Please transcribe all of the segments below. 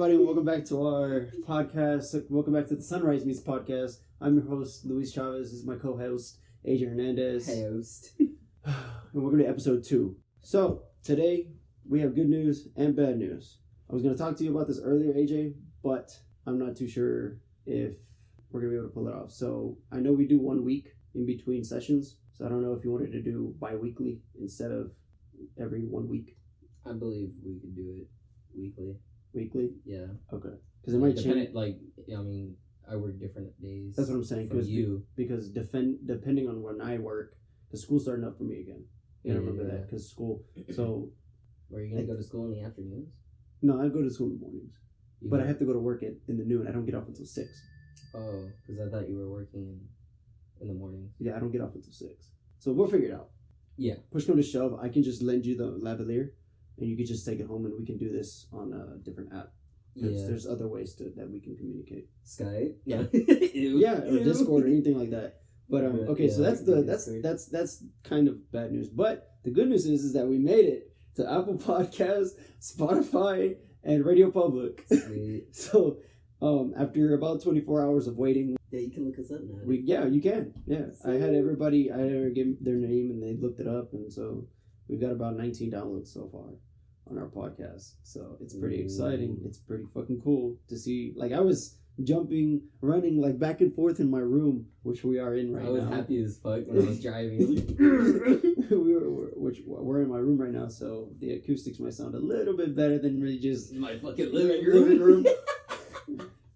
everybody, and welcome back to our podcast. Welcome back to the Sunrise Meets podcast. I'm your host, Luis Chavez. This is my co-host, AJ Hernandez. Hey, host. And we're going to episode 2. So, today, we have good news and bad news. I was going to talk to you about this earlier, AJ, but I'm not too sure if we're going to be able to pull it off. So, I know we do 1 week in between sessions, so I don't know if you wanted to do bi-weekly instead of every 1 week. I believe we could do it weekly. Weekly? Yeah. Okay. Because it might change. I work different days. That's what I'm saying. Because depending on when I work, the school's starting up for me again. You remember that? Because school. So. Are you going to go to school in the afternoons? No, I go to school in the mornings. But I have to go to work in the noon. I don't get off until 6. Oh, because I thought you were working in the morning. Yeah, I don't get off until 6. So we'll figure it out. Yeah. Push come to shove, I can just lend you the lavalier, and you can just take it home, and we can do this on a different app. There's other ways that we can communicate. Skype. Yeah. Yeah, or Discord or anything like that. But okay, so that's kind of bad news. But the good news is that we made it to Apple Podcasts, Spotify, and Radio Public. Sweet. So after about 24 hours of waiting. Yeah, you can look us up now. You can. Yeah. I had give their name and they looked it up, and so we've got about 19 downloads so far on our podcast. So it's pretty exciting. It's pretty fucking cool to see. Like, I was jumping, running like back and forth in my room, which we are in right now. I was happy as fuck when I was driving. We're in my room right now, so the acoustics might sound a little bit better than really just my fucking living room.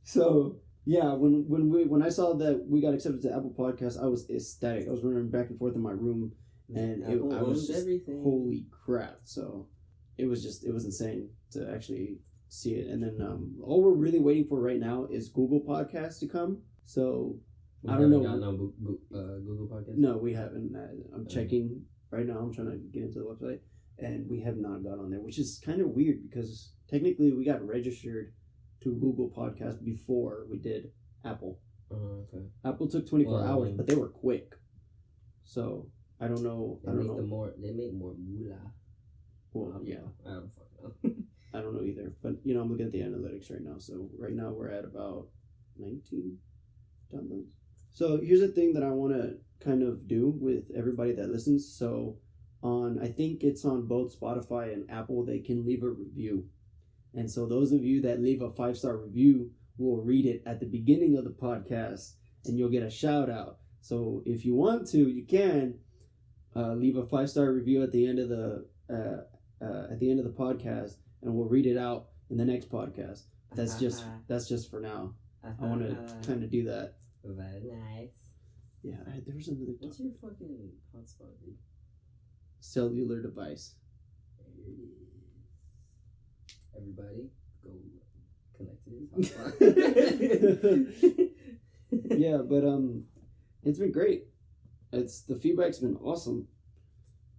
So yeah, when I saw that we got accepted to Apple Podcasts, I was ecstatic. I was running back and forth in my room, and I was just holy crap. So it was insane to actually see it. And then all we're really waiting for right now is Google Podcasts to come. So I don't know. Google Podcasts? No, we haven't. I'm checking right now. I'm trying to get into the website, and we have not got on there, which is kind of weird because technically we got registered to Google Podcast before we did Apple. Okay. Apple took 24 hours, but they were quick. So I don't know. They make more moolah. Well, yeah. I don't fucking know. I don't know either. But I'm looking at the analytics right now. So right now we're at about 19 downloads. So here's the thing that I want to kind of do with everybody that listens. So I think it's on both Spotify and Apple, they can leave a review. And so those of you that leave a 5-star review, will read it at the beginning of the podcast, and you'll get a shout out. So if you want to, you can leave a 5-star review at the end of the podcast, and we'll read it out in the next podcast. That's just for now. I want to kind of do that. Very nice. Yeah, there was another. What's your fucking hotspot, dude? Cellular device. There it is. Everybody, go connect to his hotspot. Yeah, but it's been great. The feedback's been awesome.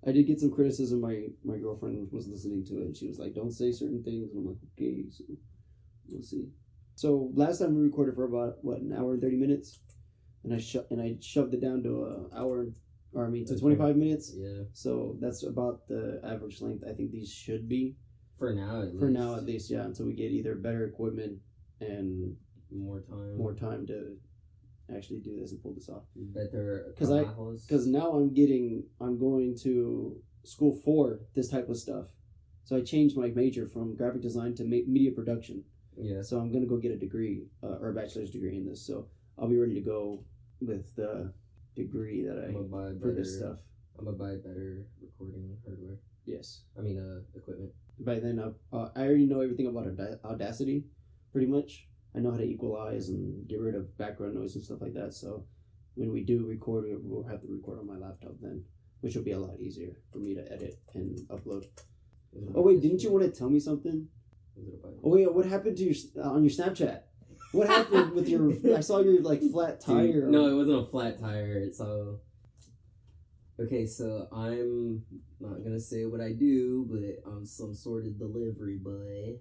I did get some criticism. My girlfriend was listening to it, and she was like, "Don't say certain things." And I'm like, "Okay, so we'll see." So last time we recorded for about an hour and 30 minutes, and I shoved it down to 25 minutes. Yeah. So that's about the average length I think these should be. For now, at least, yeah, until we get either better equipment and more time to actually do this and pull this off. Better, because now I'm going to school for this type of stuff. So I changed my major from graphic design to media production. Yeah. So I'm gonna go get a degree or a bachelor's degree in this. So I'll be ready to go with the degree that this stuff. I'm gonna buy better recording hardware. Yes. I mean, equipment. By then, I already know everything about Audacity, pretty much. I know how to equalize and get rid of background noise and stuff like that. So when we do record, we'll have to record on my laptop then, which will be a lot easier for me to edit and upload. Oh wait, didn't you want to tell me something? Oh wait, what happened to on your Snapchat? What happened with your? I saw your flat tire. Dude, no, it wasn't a flat tire. So. Okay, so I'm not gonna say what I do, but I'm some sort of delivery boy,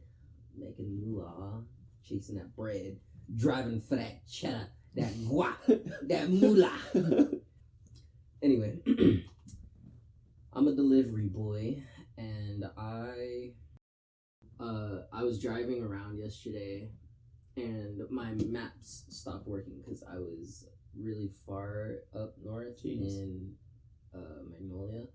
making moolah, chasing that bread, driving for that cheddar, that guap, that moolah. Anyway, I'm a delivery boy, and I I was driving around yesterday, and my maps stopped working because I was really far up north in Magnolia,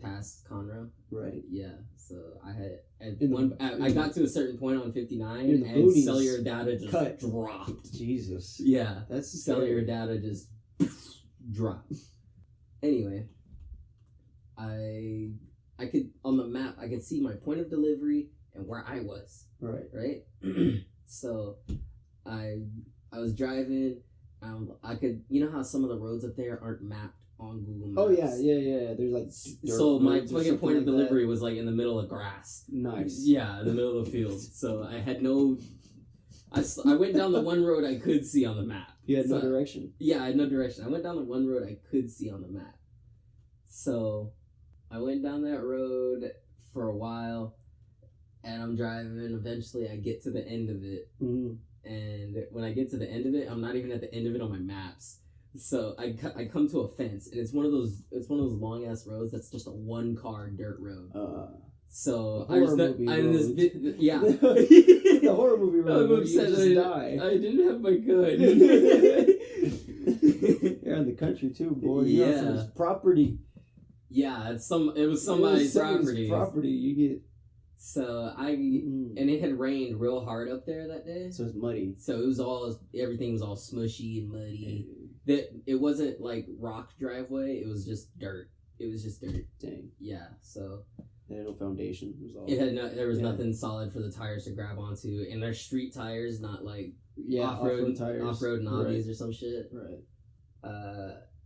past Conroe. Right. Yeah. So I got to a certain point on 59, and boonies, cellular data just dropped. Jesus. Yeah. That's cellular data just dropped. Anyway, I could on the map I could see my point of delivery and where I was. Right. So I was driving. I could, you know how some of the roads up there aren't mapped on Google Maps. Oh yeah. There's like so my fucking point of delivery was like in the middle of grass. Nice. Yeah, in the middle of the field. So I had no. I went down the one road I could see on the map. You had no direction. Yeah, I had no direction. I went down the one road I could see on the map. So I went down that road for a while, and I'm driving. Eventually, I get to the end of it. Mm-hmm. And when I get to the end of it, I'm not even at the end of it on my maps. So I come to a fence, and it's one of those long ass roads that's just a 1-car dirt road. So the horror movie road where you just die. I didn't have my gun. You're in the country too, boy. Yeah, it's property. Yeah, it was somebody's property. Property you get. So and it had rained real hard up there that day. So it's muddy. So everything was all smushy and muddy. It wasn't like rock driveway. It was just dirt. Dang. Yeah. So it had no foundation. There was nothing solid for the tires to grab onto, and they're street tires, not like off-road tires, off-road knobbies or some shit. Right.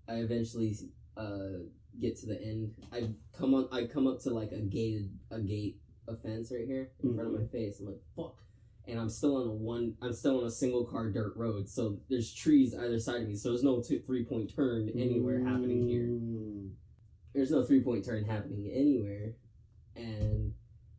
I eventually get to the end. I come up to like a fence right here in front of my face. I'm like, fuck. And I'm still on a single car dirt road. So there's trees either side of me. So there's no 3-point turn anywhere happening here. There's no 3-point turn happening anywhere. And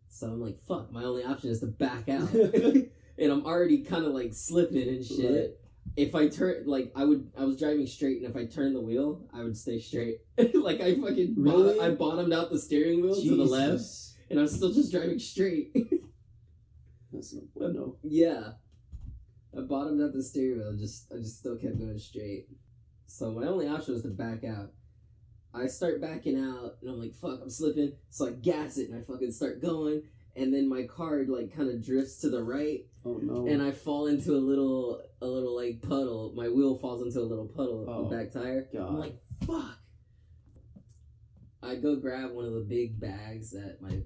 so I'm like, fuck, my only option is to back out. And I'm already kind of like slipping and shit. Right. If I turn, like, I was driving straight, and if I turned the wheel, I would stay straight. Like, I fucking I bottomed out the steering wheel to the left. And I'm still just driving straight. That's no bueno. Yeah. I bottomed out the steering wheel. I just still kept going straight. So my only option was to back out. I start backing out, and I'm like, fuck, I'm slipping. So I gas it, and I fucking start going. And then my car, like, kind of drifts to the right. Oh, no. And I fall into a little like, puddle. My wheel falls into a little puddle on the back tire. God. I'm like, fuck. I go grab one of the big bags that my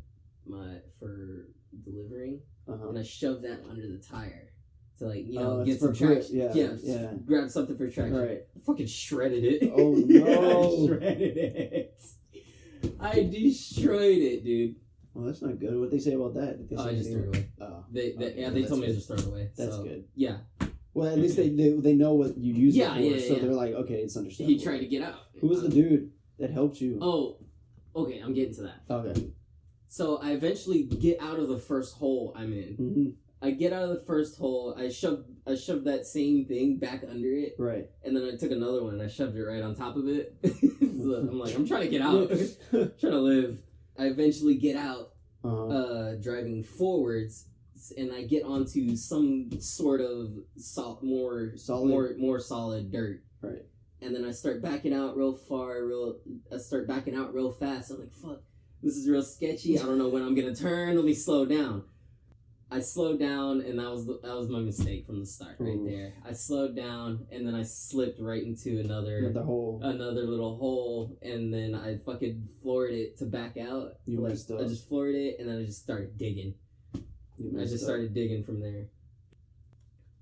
for delivering, and I shove that under the tire to, like, get some traction. Yeah. Grab something for traction. Right. I fucking shredded it. Oh no! I shredded it. I destroyed it, dude. Well, that's not good. What they say about that? I just threw it away. Oh, they told me to just throw it away. That's good. Yeah. Well, at least they know what you use it for, so they're like, okay, it's understandable. He tried to get out. Who was the dude that helped you? Oh, okay, I'm getting to that. Okay. So I eventually get out of the first hole I'm in. Mm-hmm. I get out of the first hole. I shoved that same thing back under it. Right. And then I took another one and I shoved it right on top of it. So I'm like, I'm trying to get out. I'm trying to live. I eventually get out, driving forwards, and I get onto some sort of more solid dirt. Right. And then I start backing out real fast. I'm like, fuck, this is real sketchy. I don't know when I'm gonna turn. Let me slow down. I slowed down, and that was my mistake from the start right there. I slowed down, and then I slipped right into another little hole, and then I fucking floored it to back out. I just floored it, and then I just started digging. Started digging from there.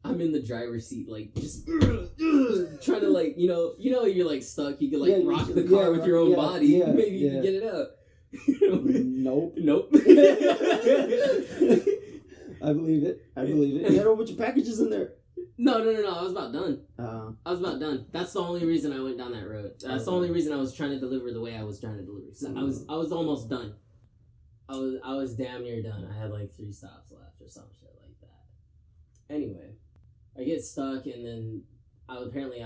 I'm in the driver's seat, like, just trying to, like, you're, like, stuck. You can, like, rock the car with your own body. Yeah, Maybe you can get it up. Nope. I believe it. You had a bunch of packages in there. No. I was about done. That's the only reason I went down that road. That's the only reason I was trying to deliver the way I was trying to deliver. So I was almost done. I was damn near done. I had like 3 stops left or some shit like that. Anyway, I get stuck, and then I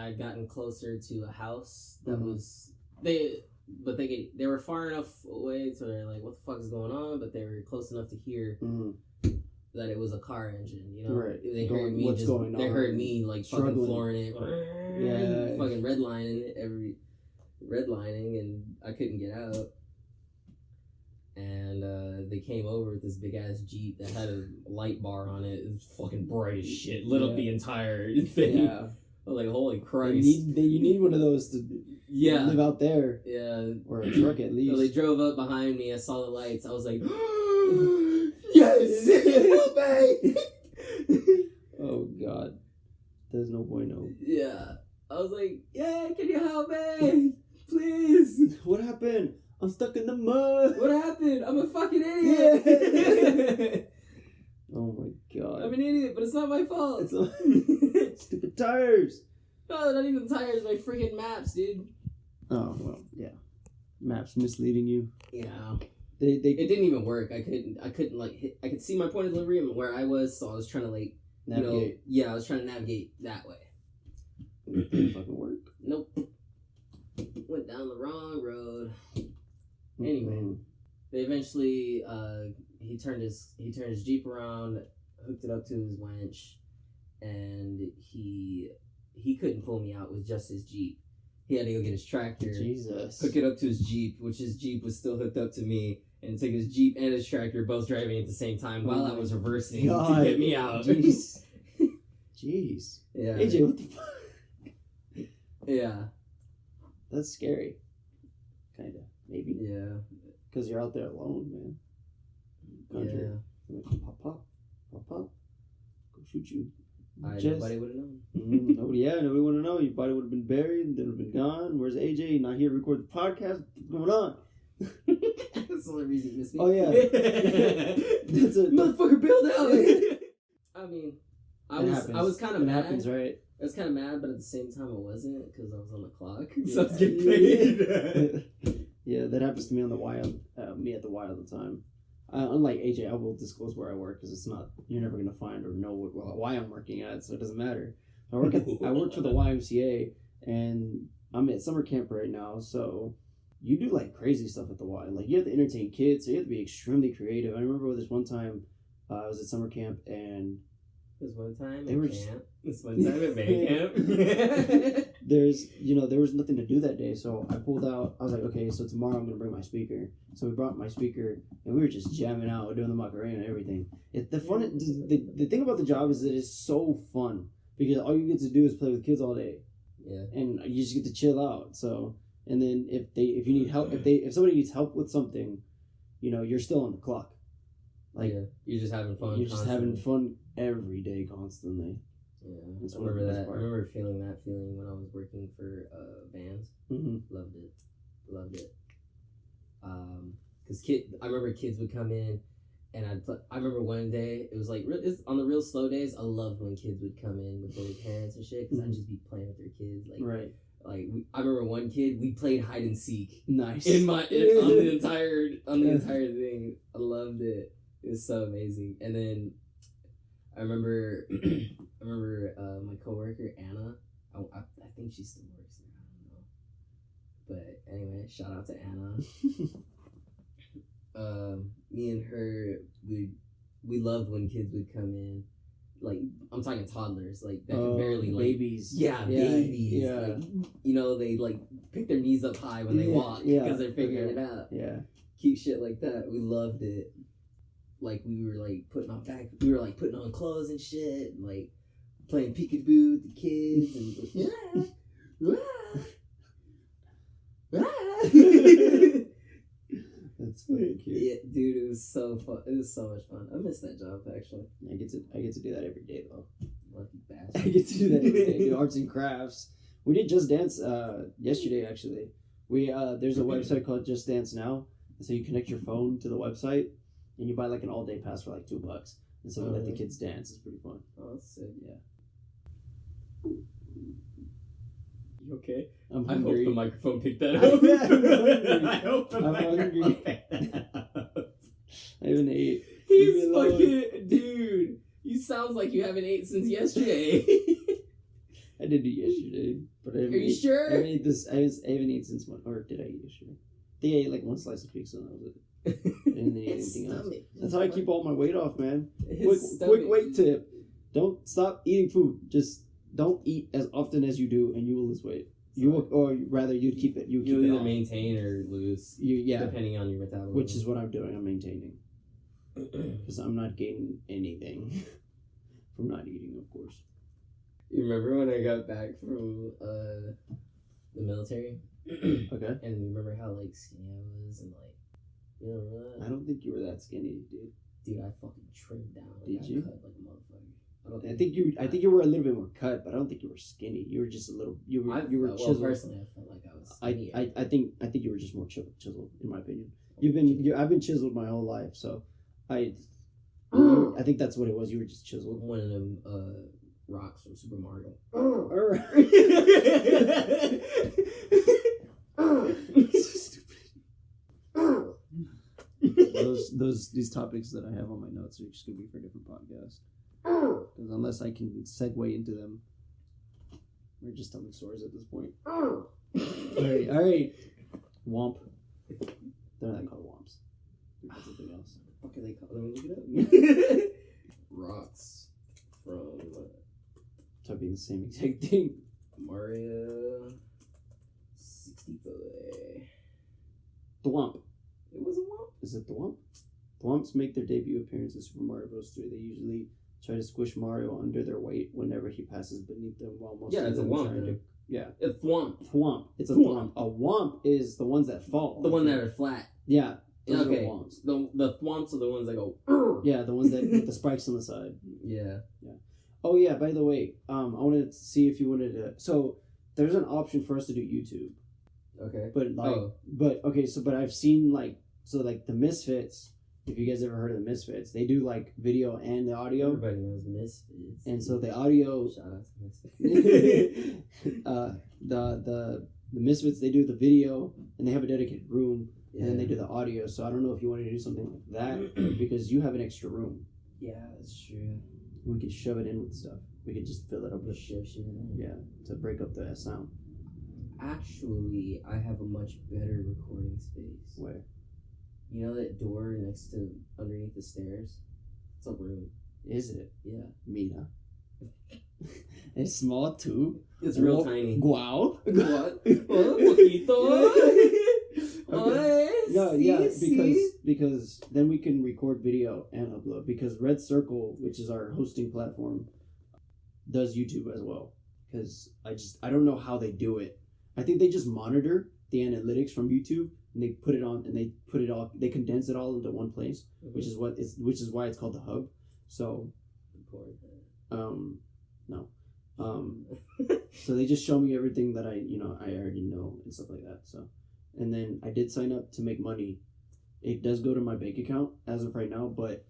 had gotten closer to a house that was but they were far enough away to where like what the fuck is going on, but they were close enough to hear that it was a car engine. You know, right? They heard me what's going on? They heard me like struggling. fucking flooring it, Yeah, fucking redlining, and I couldn't get out. And they came over with this big ass Jeep that had a light bar on it. It was fucking bright as shit. Lit up the entire thing. Yeah. I was like, holy Christ. You need one of those to live out there. Yeah. Or a truck at least. So they drove up behind me. I saw the lights. I was like, yes! Help me! Oh, God. There's no bueno. Yeah. I was like, yeah, can you help me? Please. What happened? I'm stuck in the mud. What happened? I'm a fucking idiot. Oh my God. I'm an idiot, but it's not my fault. It's stupid tires. No, not even tires. My freaking maps, dude. Oh well, yeah. Maps misleading you. Yeah. It didn't even work. I couldn't like hit. I could see my point of delivery and where I was, so I was trying to like navigate. I was trying to navigate that way. It didn't fucking work. Nope. Went down the wrong road. Anyway, they eventually he turned his Jeep around, hooked it up to his winch, and he couldn't pull me out with just his Jeep. He had to go get his tractor, Jesus, hook it up to his Jeep, which his Jeep was still hooked up to me, and took his Jeep and his tractor both driving at the same time while I was reversing to get me out. Jeez. Jeez. Yeah. AJ, what the fuck? Yeah. That's scary. Kinda. Maybe. Yeah. Because you're out there alone, man. Country. Yeah. Pop. Go shoot you. Nobody would have known. Nobody would have known. Your body would have been buried. Then would have been gone. Where's AJ? Not here to record the podcast. What's going on? That's the only reason you missed me. Oh, yeah. That's a motherfucker build out. I mean, I was kind of mad. Happens, right? I was kind of mad, but at the same time, I wasn't because I was on the clock. So I was getting paid. Yeah, that happens to me on the Y. Me at the Y all the time. Unlike AJ, I will disclose where I work because you're never gonna find or know why I'm working at, so it doesn't matter. I work for the YMCA, and I'm at summer camp right now. So you do like crazy stuff at the Y. Like you have to entertain kids, so you have to be extremely creative. I remember this one time I was at summer camp and. This one time they at were camp. This one time at band camp. There was nothing to do that day, so I pulled out. I was like, okay, so tomorrow I'm gonna bring my speaker. So we brought my speaker, and we were just jamming out, doing the Macarena and everything. The thing about the job is that it's so fun because all you get to do is play with kids all day. Yeah. And you just get to chill out. So, and then if you need help, if somebody needs help with something, you're still on the clock. Like you're just having fun. You're just having fun every day, constantly. Yeah, I remember that. I remember feeling that feeling when I was working for Vans. Mm-hmm. Loved it. Because I remember kids would come in, and I remember one day it was like on the real slow days. I loved when kids would come in with their parents and shit because I'd just be playing with their kids. Like right. Like I remember one kid we played hide and seek. Nice. On the entire thing. I loved it. It was so amazing. And then I remember my coworker Anna. I think she still works there. I don't know. But anyway, shout out to Anna. Me and her, we loved when kids would come in. Like I'm talking toddlers, like that could barely babies. Babies. Yeah. Like, they like pick their knees up high when they walk because they're figuring it out. Yeah. Cute shit like that. We loved it. Like we were like putting on clothes and shit, and, like playing peekaboo with the kids and That's fucking cute. Yeah, dude, it was so fun. It was so much fun. I miss that job actually. I get to do that every day though. Lucky bastard. I get to do that every day. Do arts and crafts. We did Just Dance yesterday actually. We there's a website called Just Dance Now, so you connect your phone to the website. And you buy like an all-day pass for like $2, and so we let the kids dance. It's pretty fun. Oh, that's sick. Yeah. You okay? I'm hungry. I hope the microphone picked that up. I hope the microphone picked that up. I haven't ate. He's fucking dude. You sounds like you haven't ate since yesterday. I did it yesterday, but Are you sure? I made this. I haven't eaten since one, or did I eat yesterday? I think I ate like one slice of pizza and that was it. I didn't eat anything else. That's how I keep all my weight off, man. Quick weight tip: don't stop eating food. Just don't eat as often as you do, and you will lose weight. You will, or rather, you'd keep it. You'll either off. maintain or lose. Depending on your metabolism. Which is what I'm doing. I'm maintaining because I'm not gaining anything from not eating, of course. You remember when I got back from the military? Okay. And you remember how like skinny I was and like, you know. I don't think you were that skinny, dude. Dude, I fucking trimmed down. Like, Did you? Cut like a motherfucker. I think you were a little bit more cut, but I don't think you were skinny. You were just a little. You were chiseled. Personally, I felt like I was skinny. I think you were just more chiseled, in my opinion. I've been chiseled my whole life, so I think that's what it was. You were just chiseled. One of them rocks from Super Mario. These topics that I have on my notes are just gonna be for a different podcast. Because unless I can segue into them, we're just telling stories at this point. All right. Womp. They're not called womps. They're called something else. What can they call them? Look it up. Rocks from It's being the same exact thing. Mario 64. The Womp. It was a Womp? Is it the Womp? The Womps make their debut appearance in Super Mario Bros. 3. They usually try to squish Mario under their weight whenever he passes beneath them, while most of it's a them Womp. try to, yeah. It's Thwomp. Thwomp. It's a Thwomp. A Womp is the ones that fall. The one that are flat. Yeah. Those okay. are Womps. The Thwomps are the ones that go. Yeah, the ones that with the spikes on the side. Yeah. Oh yeah. By the way, I wanted to see if you wanted to. So there's an option for us to do YouTube. Okay. But I've seen like the Misfits. If you guys ever heard of the Misfits, they do like video and the audio. Everybody knows Misfits. And so the audio. Shout out to Misfits. The Misfits, they do the video and they have a dedicated room, yeah. and then they do the audio. So I don't know if you want to do something like that because you have an extra room. Yeah, that's true. We could shove it in with stuff. We could just fill it up with shove shit in it. Yeah, to break up the sound. Actually, I have a much better recording space. Where? You know that door next to underneath the stairs? It's a room. Is it? Yeah. Mina. It's small too. It's real tiny. Wow. What? Poquito. Yeah, because then we can record video and upload. Because Red Circle, which is our hosting platform, does YouTube as well. Because I don't know how they do it. I think they just monitor the analytics from YouTube and they put it on and they condense it all into one place, mm-hmm. which is why it's called the hub. So, so they just show me everything that I already know and stuff like that. So, and then I did sign up to make money. It does go to my bank account as of right now, but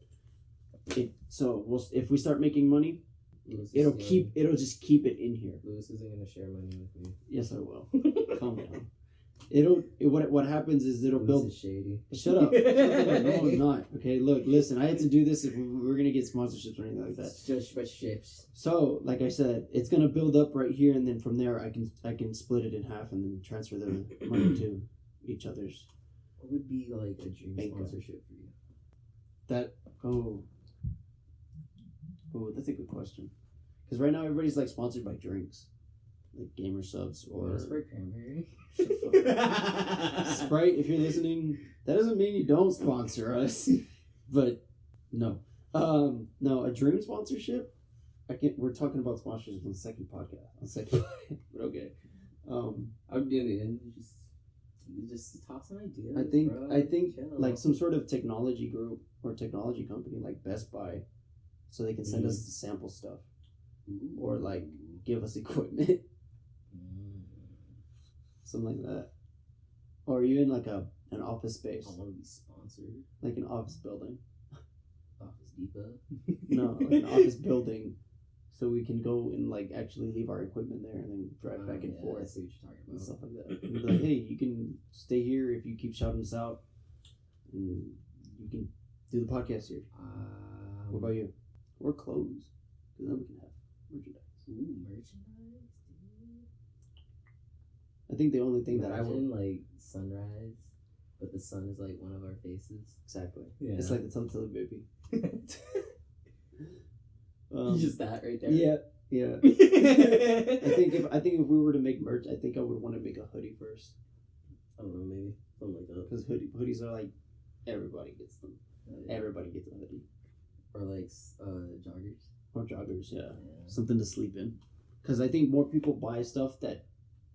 if we start making money, it'll just keep it in here. Lewis isn't gonna share money with me. Yes, I will. Calm down. What happens is it'll build. Is shady. Shut up. No, I'm not. Okay, look, listen. I had to do this if we're gonna get sponsorships or anything like that. Sponsorships. So, like I said, it's gonna build up right here, and then from there, I can split it in half and then transfer the money to each other's. What would be like a dream bank sponsorship for you? That's a good question. Because right now everybody's like sponsored by drinks, like Gamer Subs or Sprite Cranberry. Sprite. If you're listening, that doesn't mean you don't sponsor us, but no, a dream sponsorship. We're talking about sponsorships on the second podcast. But okay. I'm doing it. Just toss some ideas. I think Chill. like some sort of technology group or technology company like Best Buy, so they can send us the sample stuff. Or like give us equipment, something like that, or even like an office space. I want to be sponsored, like an office building. Office Depot. No, like an office building, so we can go and like actually leave our equipment there and then drive back and forth. I see what you're talking about. And stuff like that. And be like, hey, you can stay here if you keep shouting us out, and you can do the podcast here. What about you? Or clothes, because then we can have merchandise. Ooh, merchandise? think the only thing that I Imagine, will like, sunrise, but the sun is, like, one of our faces. exactly. Yeah. It's like the Teletubby baby. Just that right there. Yeah, yeah. I think if we were to make merch, I think I would want to make a hoodie first. I don't know, maybe something like that. Because hoodies are like everybody gets them. Yeah. Everybody gets a hoodie Or like joggers. or joggers. Yeah, Yeah. something to sleep in. Because I think more people buy stuff that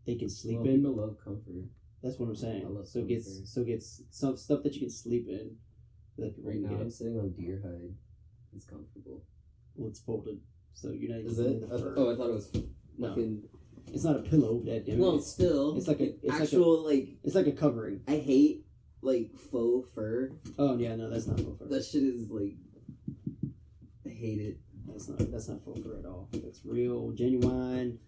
they can sleep in. People love comfort. That's what I'm saying. I love so comfort. gets some stuff that you can sleep in. That people Right can now, I'm get. sitting on deer hide. It's comfortable. Well, it's folded, so you're not. Is using it? the fur. I thought it was No. fucking. It's not a pillow. That damn it. Well, still, It's like a actual it's like a covering. I hate like faux fur. Oh yeah, no, that's not faux fur. That shit is like. I hate it. That's not faux fur at all. That's real, genuine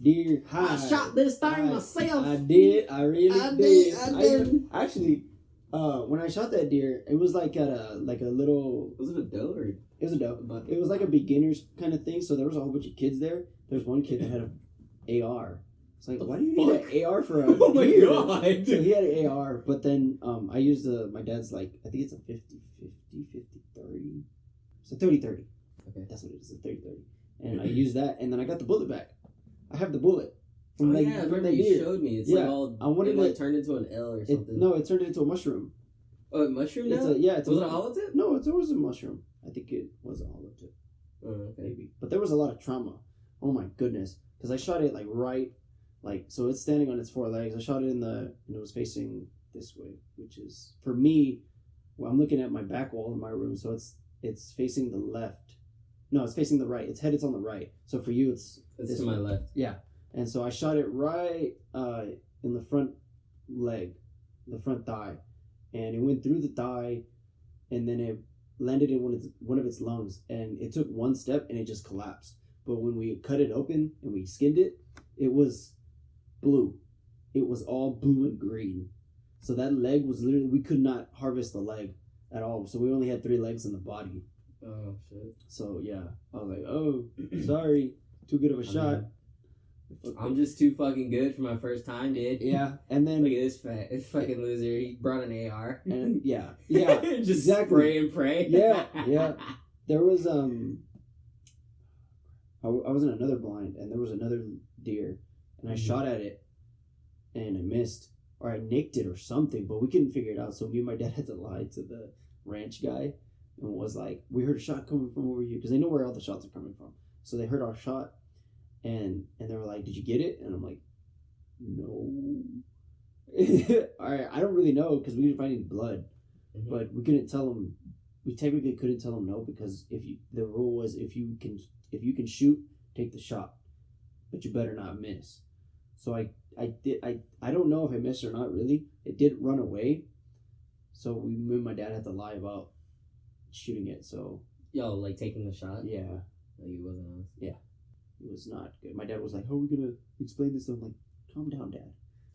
deer hide. I shot this thing myself. I did. I really I did. did. Actually, when I shot that deer, it was like at a little. Was it a doe or? It was a doe. It was like a beginner's kind of thing. So there was a whole bunch of kids there. There's one kid that had an AR. It's like, why do you need an AR for a Oh my deer? god! So he had an AR, but then I used my dad's I think it's a 50-50, 50-30. It's a 30-30. Okay. That's what it is, a 30-30. And I used that, and then I got the bullet back. I have the bullet. I remember you showed me. It's like all. I wanted it turned into an L or something. No, it turned into a mushroom. Oh, a mushroom now? Was it a hollow tip? No, it was a mushroom. I think it was a hollow tip. Oh, okay. Maybe. But there was a lot of trauma. Oh my goodness. Because I shot it so it's standing on its four legs. I shot it and it was facing this way, which is, for me, well, I'm looking at my back wall in my room, so it's facing the left. No, it's facing the right. Its head is on the right. So for you, it's to my left. Yeah. And so I shot it right in the front leg, the front thigh. And it went through the thigh, and then it landed in one of its lungs. And it took one step, and it just collapsed. But when we cut it open and we skinned it, it was blue. It was all blue and green. So that leg was literally, we could not harvest the leg at all. So we only had 3 legs in the body. Oh, shit. So, yeah. I was like, oh, sorry. Too good of a shot. I'm just too fucking good for my first time, dude. Yeah. And then... Look at this fucking loser. He brought an AR. And, yeah. Just exactly. spray and pray. Yeah. There was, I was in another blind, and there was another deer, and I shot at it, and I missed, or I nicked it or something, but we couldn't figure it out. So me and my dad had to lie to the ranch guy, and was like, we heard a shot coming from over here, because they know where all the shots are coming from. So they heard our shot, and they were like, did you get it? And I'm like, no. All right, I don't really know, because we didn't find any blood, but we couldn't tell them. We technically couldn't tell them no, because the rule was if you can shoot, take the shot, but you better not miss. So I don't know if I missed or not really. It did run away, so me and my dad had to lie about shooting it. So like taking the shot. Yeah, like it wasn't us. Yeah, it was not good. My dad was like, "How are we gonna explain this?" I'm like, "Calm down, Dad."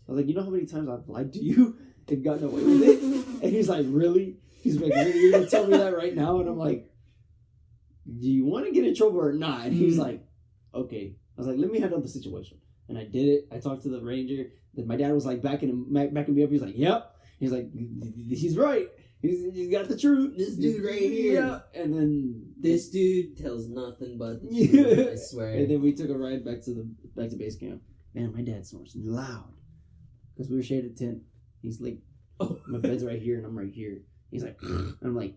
I was like, "You know how many times I've lied to you and gotten away with it?" And he's like, "Really?" He's like, "Really? You're gonna tell me that right now?" And I'm like, do you want to get in trouble or not? And he's like, okay. I was like, let me handle the situation. And I did it. I talked to the ranger. Then my dad was like backing me up. He's like, yep. He's like, he's right. He's got the truth. This dude right here. Yeah. And then this dude tells nothing but the truth, I swear. And then we took a ride back to base camp. Man, my dad snores loud. Because we were shaded tent. He's like, my bed's right here and I'm right here. He's like, and I'm like,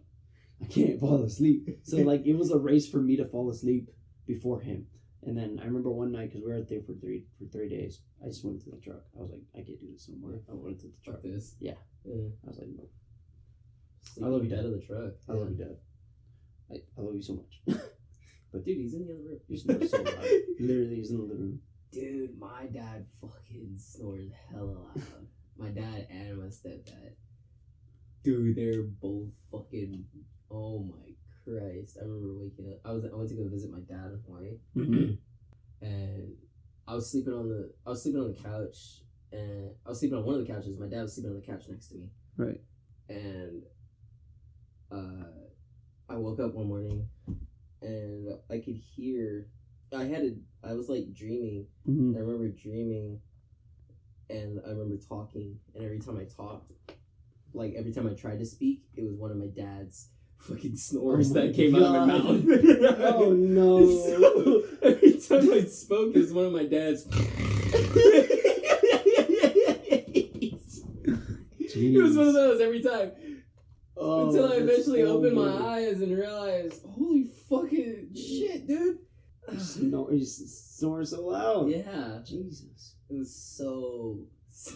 I can't fall asleep. So like it was a race for me to fall asleep before him. And then I remember one night, because we were out there for 3 days, I just went into the truck. I was like, I can't do this no more. I went into the truck. This? Yeah. I was like, no. I love you, Dad. Of the truck. I love you, Dad. I love you so much. But dude, he's in the other room. He snores so loud. Literally, he's in the living room. Dude, my dad fucking snores hella loud. My dad and my stepdad. Dude, they're both fucking. Oh my Christ! I remember waking up. I went to go visit my dad in Hawaii, and I was sleeping on the couch, and I was sleeping on one of the couches. My dad was sleeping on the couch next to me. Right. And I woke up one morning, and I could hear. I was like dreaming. Mm-hmm. I remember dreaming and I remember talking, and every time I talked, like every time I tried to speak, it was one of my dad's fucking snores that came out of my mouth. Oh no! So, every time I spoke, it was one of my dad's. It was one of those every time. Oh, until I eventually opened my weird. eyes and realized, holy fucking shit, dude. You snore so loud. Yeah. Jesus. It was so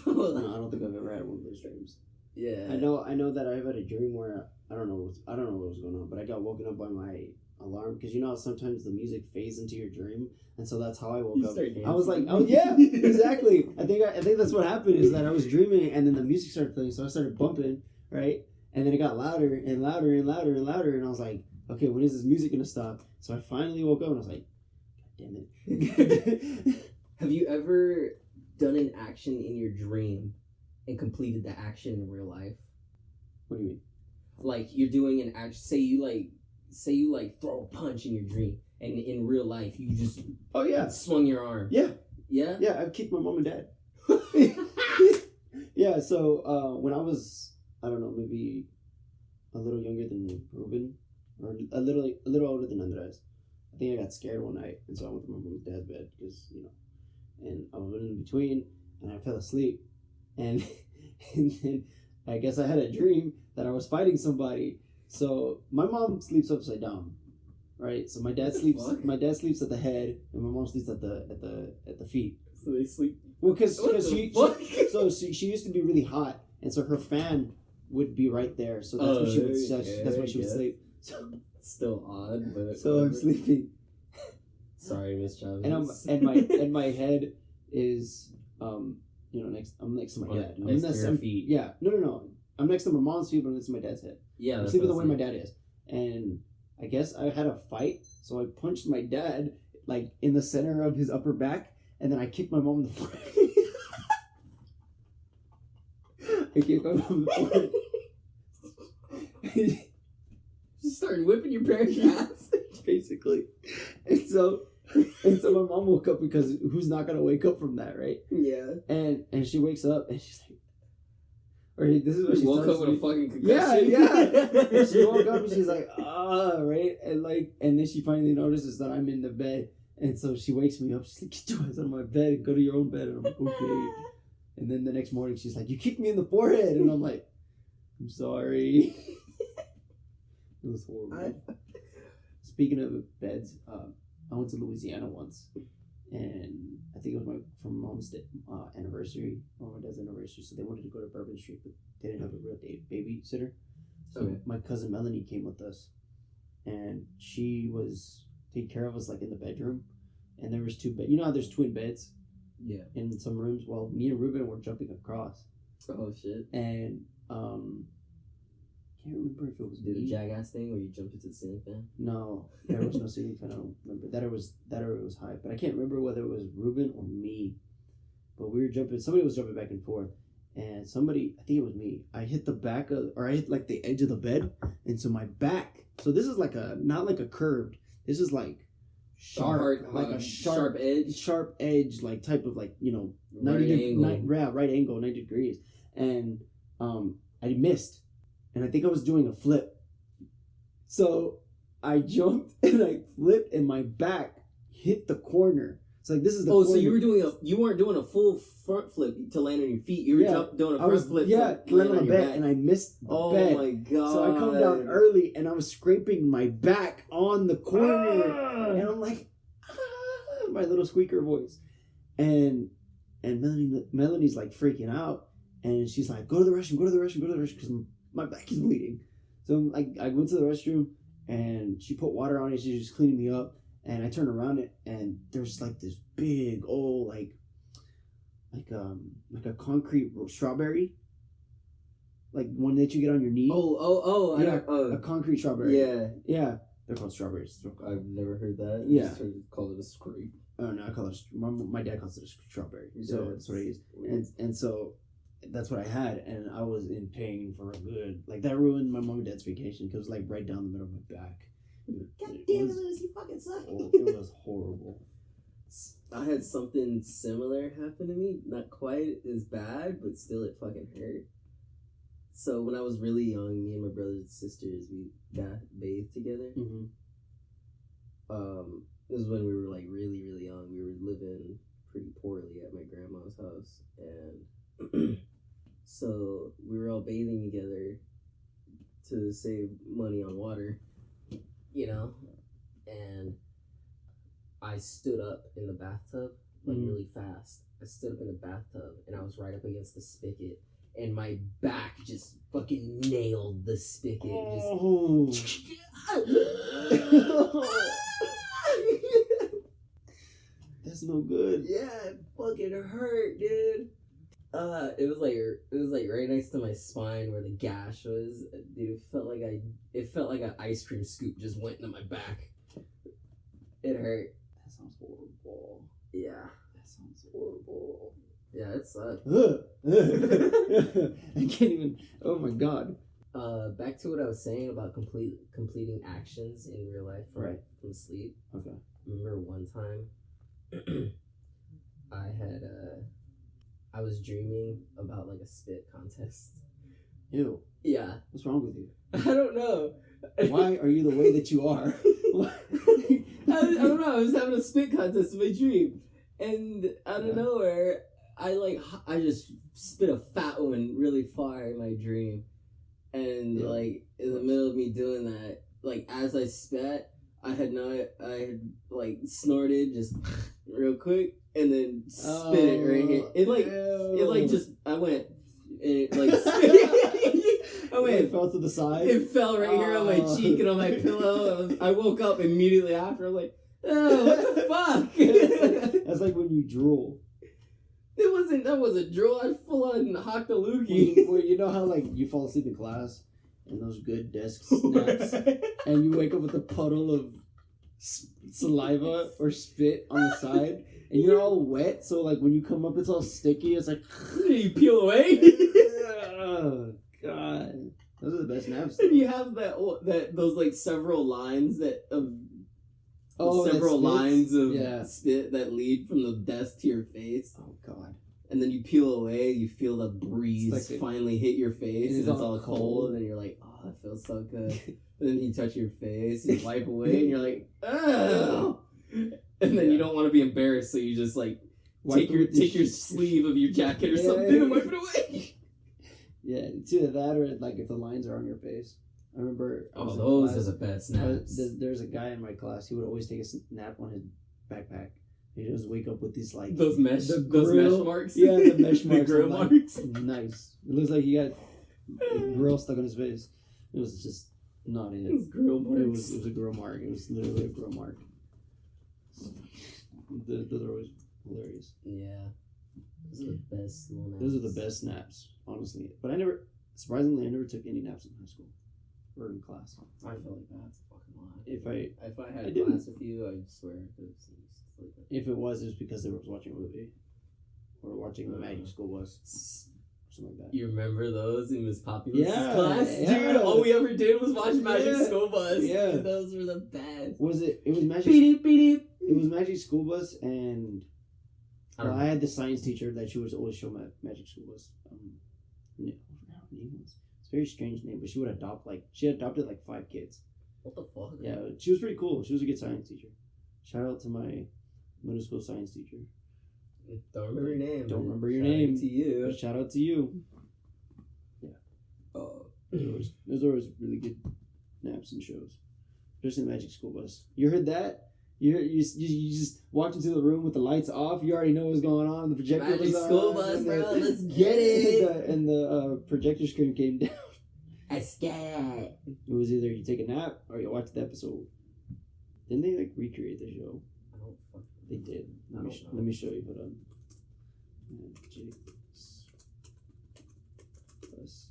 No, loud. I don't think I've ever had one of those dreams. Yeah. I know that I've had a dream where I don't know what was going on, but I got woken up by my alarm because you know how sometimes the music fades into your dream, and so that's how I woke up. I was like, oh yeah, exactly. I think that's what happened is that I was dreaming and then the music started playing, so I started bumping, right, and then it got louder and louder and louder and louder, and I was like, okay, when is this music gonna stop? So I finally woke up and I was like, God damn it. Have you ever done an action in your dream and completed the action in real life? What do you mean? Like you're doing an action. Say you throw a punch in your dream, and in real life you just swung your arm. Yeah. I've kicked my mom and dad. Yeah. So when I was, I don't know, maybe a little younger than Ruben, or a little older than Andres, I think I got scared one night, and so I went to my mom and dad's bed because and I was in between, and I fell asleep, and and then I guess I had a dream that I was fighting somebody. So my mom sleeps upside down, right? So my dad sleeps. Fuck? My dad sleeps at the head, and my mom sleeps at the feet. So they sleep. Well, because Fuck? she used to be really hot, and so her fan would be right there. So that's where she would. That's where she would sleep. So Still odd, but so I'm sleeping. Sorry, Miss Chavez. And my head is next. I'm next to my dad. Next to your feet. Yeah. No. I'm next to my mom's feet, but next to my dad's head. Yeah, I'm sleeping the way my dad is, and I guess I had a fight, so I punched my dad like in the center of his upper back, and then I kicked my mom in the forehead. I kicked my mom in the forehead. Just started whipping your parents' ass. Basically, and so my mom woke up because who's not gonna wake up from that, right? Yeah. And she wakes up and she's like, or this is what she woke up with me. a fucking concussion. Yeah. And she woke up and she's like, right, and then she finally notices that I'm in the bed, and so she wakes me up. She's like, get your ass out of my bed and go to your own bed. And I'm like, okay. And then the next morning she's like, you kicked me in the forehead, and I'm like, I'm sorry. It was horrible. Speaking of beds, I went to Louisiana once, and I think it was from mom's anniversary, or my dad's anniversary. So they wanted to go to Bourbon Street, but they didn't have a real babysitter. So my cousin Melanie came with us, and she was taking care of us like in the bedroom. And there was two beds. You know how there's twin beds? Yeah. In some rooms. Well, me and Ruben were jumping across. Oh shit. And can't remember if it was did a jackass thing where you jumped into the ceiling fan? No, there was no ceiling fan. I don't remember that. It was high, but I can't remember whether it was Ruben or me. But we were jumping. Somebody was jumping back and forth, and I think it was me. I hit I hit like the edge of the bed, and so my back. So this is not like a curved. This is like sharp, sharp edge, like type of 90 right angle, 90 degrees, and I missed. And I think I was doing a flip. So I jumped and I flipped and my back hit the corner. It's like this is the corner. So you weren't doing a full front flip to land on your feet. You were doing a front flip to land on the bed, and I missed the bed. Oh my god. So I come down early and I was scraping my back on the corner. And I'm like, my little squeaker voice. And Melanie's like freaking out, and she's like, go to the restroom, because my back is bleeding. So I went to the restroom, and she put water on it. She was just cleaning me up, and I turned around it, and there's like this big old like a concrete strawberry, like one that you get on your knee. A concrete strawberry. Yeah. They're called strawberries. I've never heard that. Yeah. I just heard it called it a scrape. Oh no, I call it. My dad calls it a strawberry. So that's what it is. And so that's what I had, and I was in pain for a good. Like that ruined my mom and dad's vacation because it was like right down the middle of my back. God damn it, Lewis, you fucking suck. It was horrible. I had something similar happen to me. Not quite as bad, but still it fucking hurt. So when I was really young, me and my brothers and sisters, we got bathed together. Mm-hmm. This was when we were like really, really young. We were living pretty poorly at my grandma's house, and so we were all bathing together to save money on water, you know. And I stood up in the bathtub like really fast. I stood up in the bathtub, and I was right up against the spigot, and my back just fucking nailed the spigot. Oh. That's no good. Yeah, it fucking hurt, dude. It was like right next to my spine where the gash was. Dude, it felt like an ice cream scoop just went into my back. It hurt. That sounds horrible. Yeah. That sounds horrible. Yeah, it sucked. I can't even. Oh my god. Back to what I was saying about completing actions in real life from sleep. Okay. Remember one time I was dreaming about like a spit contest. Ew. Yeah. What's wrong with you? I don't know. Why are you the way that you are? I don't know. I was having a spit contest in my dream, and out of nowhere, I just spit a fat one really far in my dream, and like in the middle of me doing that, like as I spat, I had like snorted just real quick, and then spit it right here. I went, and it like I went. It fell to the side. It fell right here on my cheek and on my pillow. I woke up immediately after. I'm like, oh, what the fuck? That's like when you drool. That wasn't drool. I full on hocked a loogie. Well, you know how like you fall asleep in class and those good desk naps, and you wake up with a puddle of saliva or spit on the side, and you're all wet. So like when you come up, it's all sticky. It's like you peel away. Oh god, those are the best naps. And you have those like several lines lines of spit that lead from the desk to your face. Oh god. And then you peel away, you feel the breeze finally hit your face, and it's all cold, and you're like, oh, it feels so good. And then you touch your face, you wipe away, and you're like, oh. And then you don't want to be embarrassed, so you just like take your sleeve of your jacket or something and wipe it away. Yeah, it's either that or like if the lines are on your face. I remember. Those are the best naps. There's a guy in my class. He would always take a nap on his backpack. He'd just wake up with these like those mesh marks. Yeah, the mesh marks. The grill marks. Nice. It looks like he got a grill stuck on his face. It was just not it. It was grill marks. It was a grill mark. It was literally a grill mark. Those are always hilarious. Yeah. Those are the best school naps. Those are the best naps, honestly. But I never took any naps in high school or in class. I feel like that's a fucking lie. If I had a class with you, I swear I could have sleep. If it was because they were watching a movie or watching the Magic School Bus, something like that. You remember those in Miss Populous's class? Yeah. Dude, all we ever did was watch Magic School Bus. Yeah. Dude, those were the best. It was Magic. It was Magic School Bus, and I had the science teacher that she would always show my Magic School Bus. I forgot what her name was. It's a very strange name, but she adopted like 5 kids. What the fuck? Yeah, she was pretty cool. She was a good science teacher. Shout out to my middle school science teacher. Don't remember your name. Don't remember your name. To you. But shout out to you. Yeah. Those are always really good naps and shows. Especially Magic School Bus. You heard that? You just walked into the room with the lights off. You already know what's going on. The projector Magic was on. School Bus, bro. Let's get it. And the projector screen came down. I scared. It was either you take a nap or you watch the episode. Didn't they like recreate the show? I don't fucking. They did. Let me show you. Hold on. Magic Bus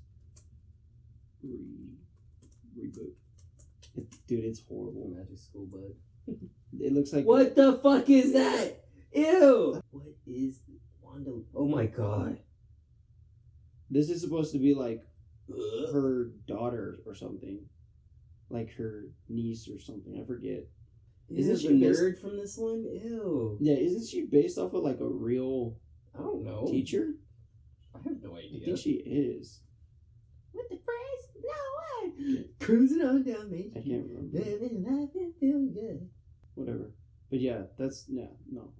reboot. Dude, it's horrible. Magic School Bus. It looks like. What the fuck is that? Ew. What is Wanda? Oh my god. This is supposed to be like her daughter or something, like her niece or something. I forget. Isn't she the based- nerd from this one? Ew. Yeah, isn't she based off of like a real I don't know. teacher? I have no I idea. think she is. With the phrase, no way. Cruising on down Main I Street. can't remember. Living life and feeling good. Whatever. But yeah, that's no.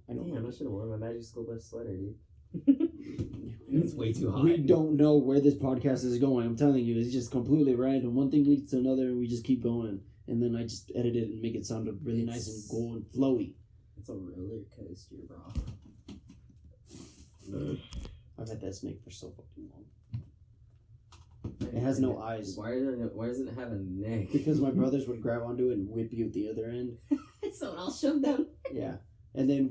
I don't. Damn, know. I should have worn my Magic School Bus sweater, dude. It's way too hot. We don't know where this podcast is going. I'm telling you, it's just completely random. One thing leads to another, and we just keep going. And then I just edit it and make it sound really nice and cool and flowy. It's a roller coaster, bro. I've had that snake for so fucking long. It has no eyes. Why doesn't it have a neck? Because my brothers would grab onto it and whip you at the other end. So I'll shove them. Yeah. And then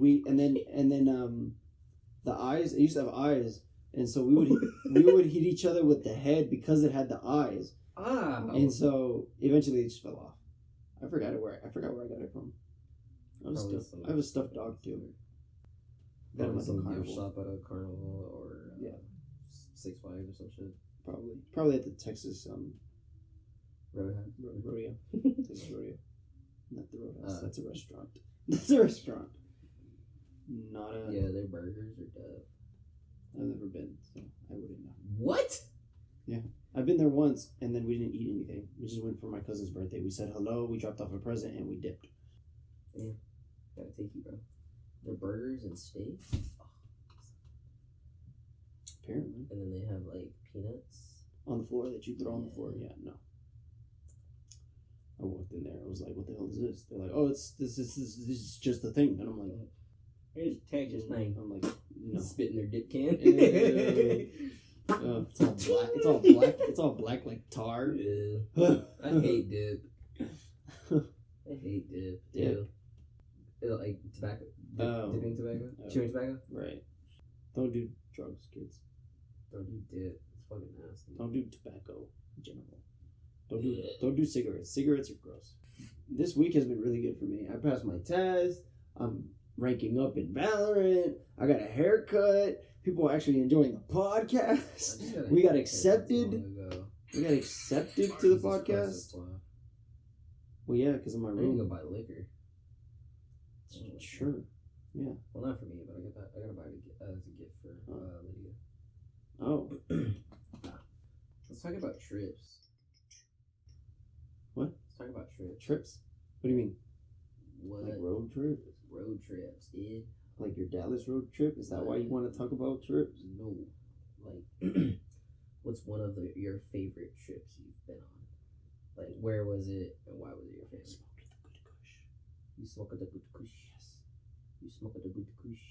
the eyes, it used to have eyes, and so we would hit each other with the head because it had the eyes. Ah. And so eventually it just fell off. I forgot where I got it from. I have a stuffed dog too. Got it like a some gift carnival. shop at a carnival or Yeah. 6 Flags or some shit. Probably at the Texas Roadhouse. rodeo. Texas rodeo. Not the Roadhouse. Uh. That's a restaurant. That's a restaurant. Not a. Yeah, their burgers are dope. I've never been, so I wouldn't know. What? I've been there once, and then we didn't eat anything. We just went for my cousin's birthday. We said hello, we dropped off a present, and we dipped. Gotta take you, bro. Their burgers and steak. Apparently. And then they have like peanuts. On the floor that you throw on the floor? Yeah, no. I walked in there. I was like, what the hell is this? They're like, oh, this is just a thing. And I'm like, Here's a Texas thing. I'm like, no. Spit in their dip can. Ew. It's all black. It's all black. It's all black like tar. Yeah. I hate dip. I hate dip. Dip? Ew. Like tobacco. Oh. Dipping tobacco? Oh. Chewing tobacco? Right. Don't do drugs, kids. Don't do dip. It's fucking nasty. Don't do tobacco in general. Don't do cigarettes. Cigarettes are gross. This week has been really good for me. I passed my test. I'm ranking up in Valorant. I got a haircut. People are actually enjoying the podcast. We got accepted. We got accepted to the podcast. Well, yeah, because of my I need to room. go buy liquor. Sure. Yeah. Well, not for me, but I gotta buy it as a gift for Lydia. Oh. Let's talk about trips. What? Let's talk about trips. Trips? What do you mean? What? Like road trip? Road trips, dude. Like your Dallas road trip? Is that why you want to talk about trips? No. Like, what's one of your favorite trips you've been on? Like, where was it and why was it your favorite? You smoke at the good kush. Yes. You smoke at the good kush.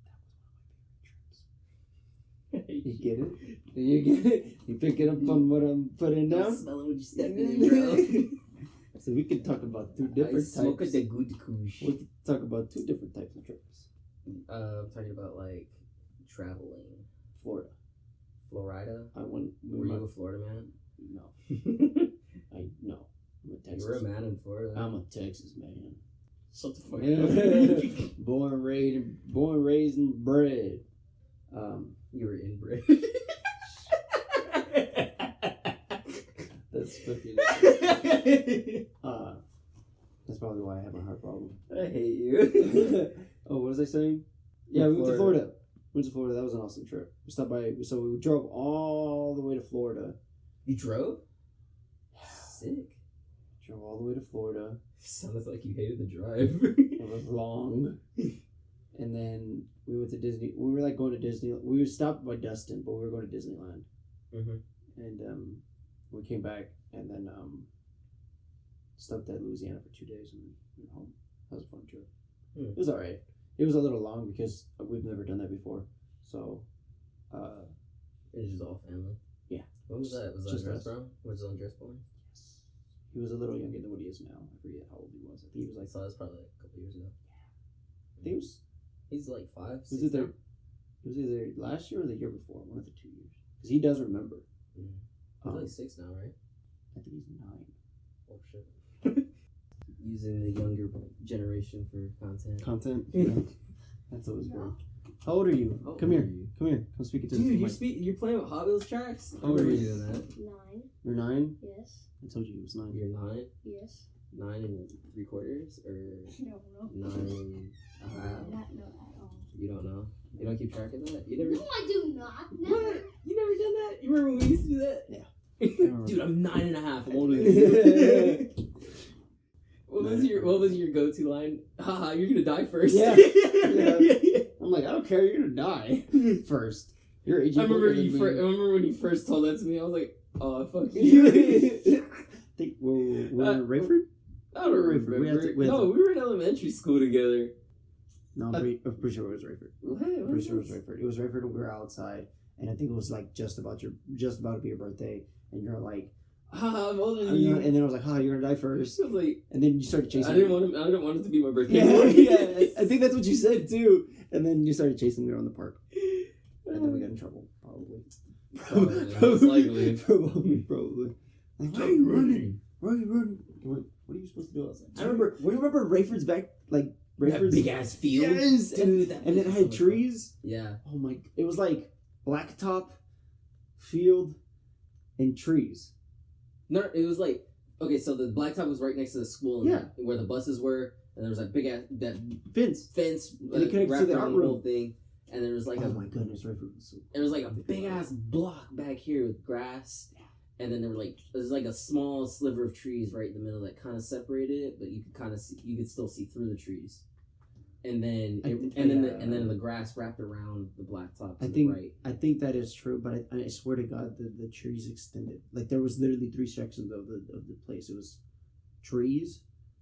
That was one of my favorite trips. You get it? You get it? You pick it up on what I'm putting Don't down? smell it when you step in, bro. So we could talk about two different types. Smoke at the good kush. We could talk about two different types of trips. I'm talking about like traveling. Florida. Florida? I went. Were you a Florida man? No. No. I'm a Texas. You were a man in Florida. I'm a Texas man. Shut the fuck up. born, raised, and bred. You were inbred. That's fucking. That's probably why I have a heart problem. I hate you. Oh, what was I saying? Yeah, we went to Florida. That was an awesome trip. We stopped by. So we drove all the way to Florida. You drove? Sick. Drove all the way to Florida. Sounds like you hated the drive. It was long. And then we went to Disney. We were like going to Disney. We were stopped by Dustin, but we were going to Disneyland. Mm-hmm. And we came back and then stopped at Louisiana for 2 days and went home. That was a fun trip. Mm. It was alright. It was a little long because we've never done that before. So, It was just all family. Yeah. What was that? Was that Just Dress us. Bro? Was it on Dress Boy? yes. He was a little younger than what he is now. I forget how old he was. I think he was like. So that was probably like a couple years ago. I think it was. He's like 5, 6 Was either last year or the year before. One of the 2 years. Because he does remember. Mm. He's like 6 now, right? I think he's 9. Oh shit. Using the younger generation for content. Yeah. That's always good. How old are you? How Come old here. are you? Come here. Come speak it to Dude, the mic. you're playing with Hot Wheels tracks? How old are you? Doing that? 9. You're 9? Yes. I told you he was 9. You're 9? Yes. 9 3/4 or No, 9 1/2? not no at all. You don't know? You don't keep track of that? You No, never. I do not. Never. What? You never done that? You remember when we used to do that? Yeah. Dude, I'm 9 1/2. I'm older than you. What was your go-to line? Haha, you're gonna die first. Yeah. Yeah. I'm like, I don't care. You're gonna die first. You're aging. I remember quicker than me. I remember when you first told that to me. I was like, oh fuck you. Think we're Rayford? I don't remember. We were in elementary school together. No, I'm pretty sure it was Rayford. What? Pretty sure it was Rayford. It was Rayford, and we were outside, and I think it was like just about to be your birthday, and you're like, I'm older than you. and then I was like, you're gonna die first, I was like, and then you started chasing. I didn't want it to be my birthday. Yeah, I think that's what you said too, and then you started chasing me around the park, and then we got in trouble, probably. Most likely. Probably. Like, why are you running? Why are you running? What are you supposed to do outside? I remember. Remember Rayford's back, like Rayford's big ass field. Yes, Dude, and it had trees. Yeah. Oh my! It was like blacktop, field, and trees. No, it was like, okay, so the blacktop was right next to the school, and Yeah. where the buses were, and there was that big ass that Fence. and it connected wrapped to the around art the room. whole thing, and there was like Oh my goodness, Rayford was so. there was like a big ass block back here with grass, and then there's like a small sliver of trees right in the middle that kind of separated it, but you could still see through the trees. And then the grass wrapped around the blacktop to the right. I think that is true, but I swear to God, the trees extended. Like there was literally 3 sections of the place. It was trees,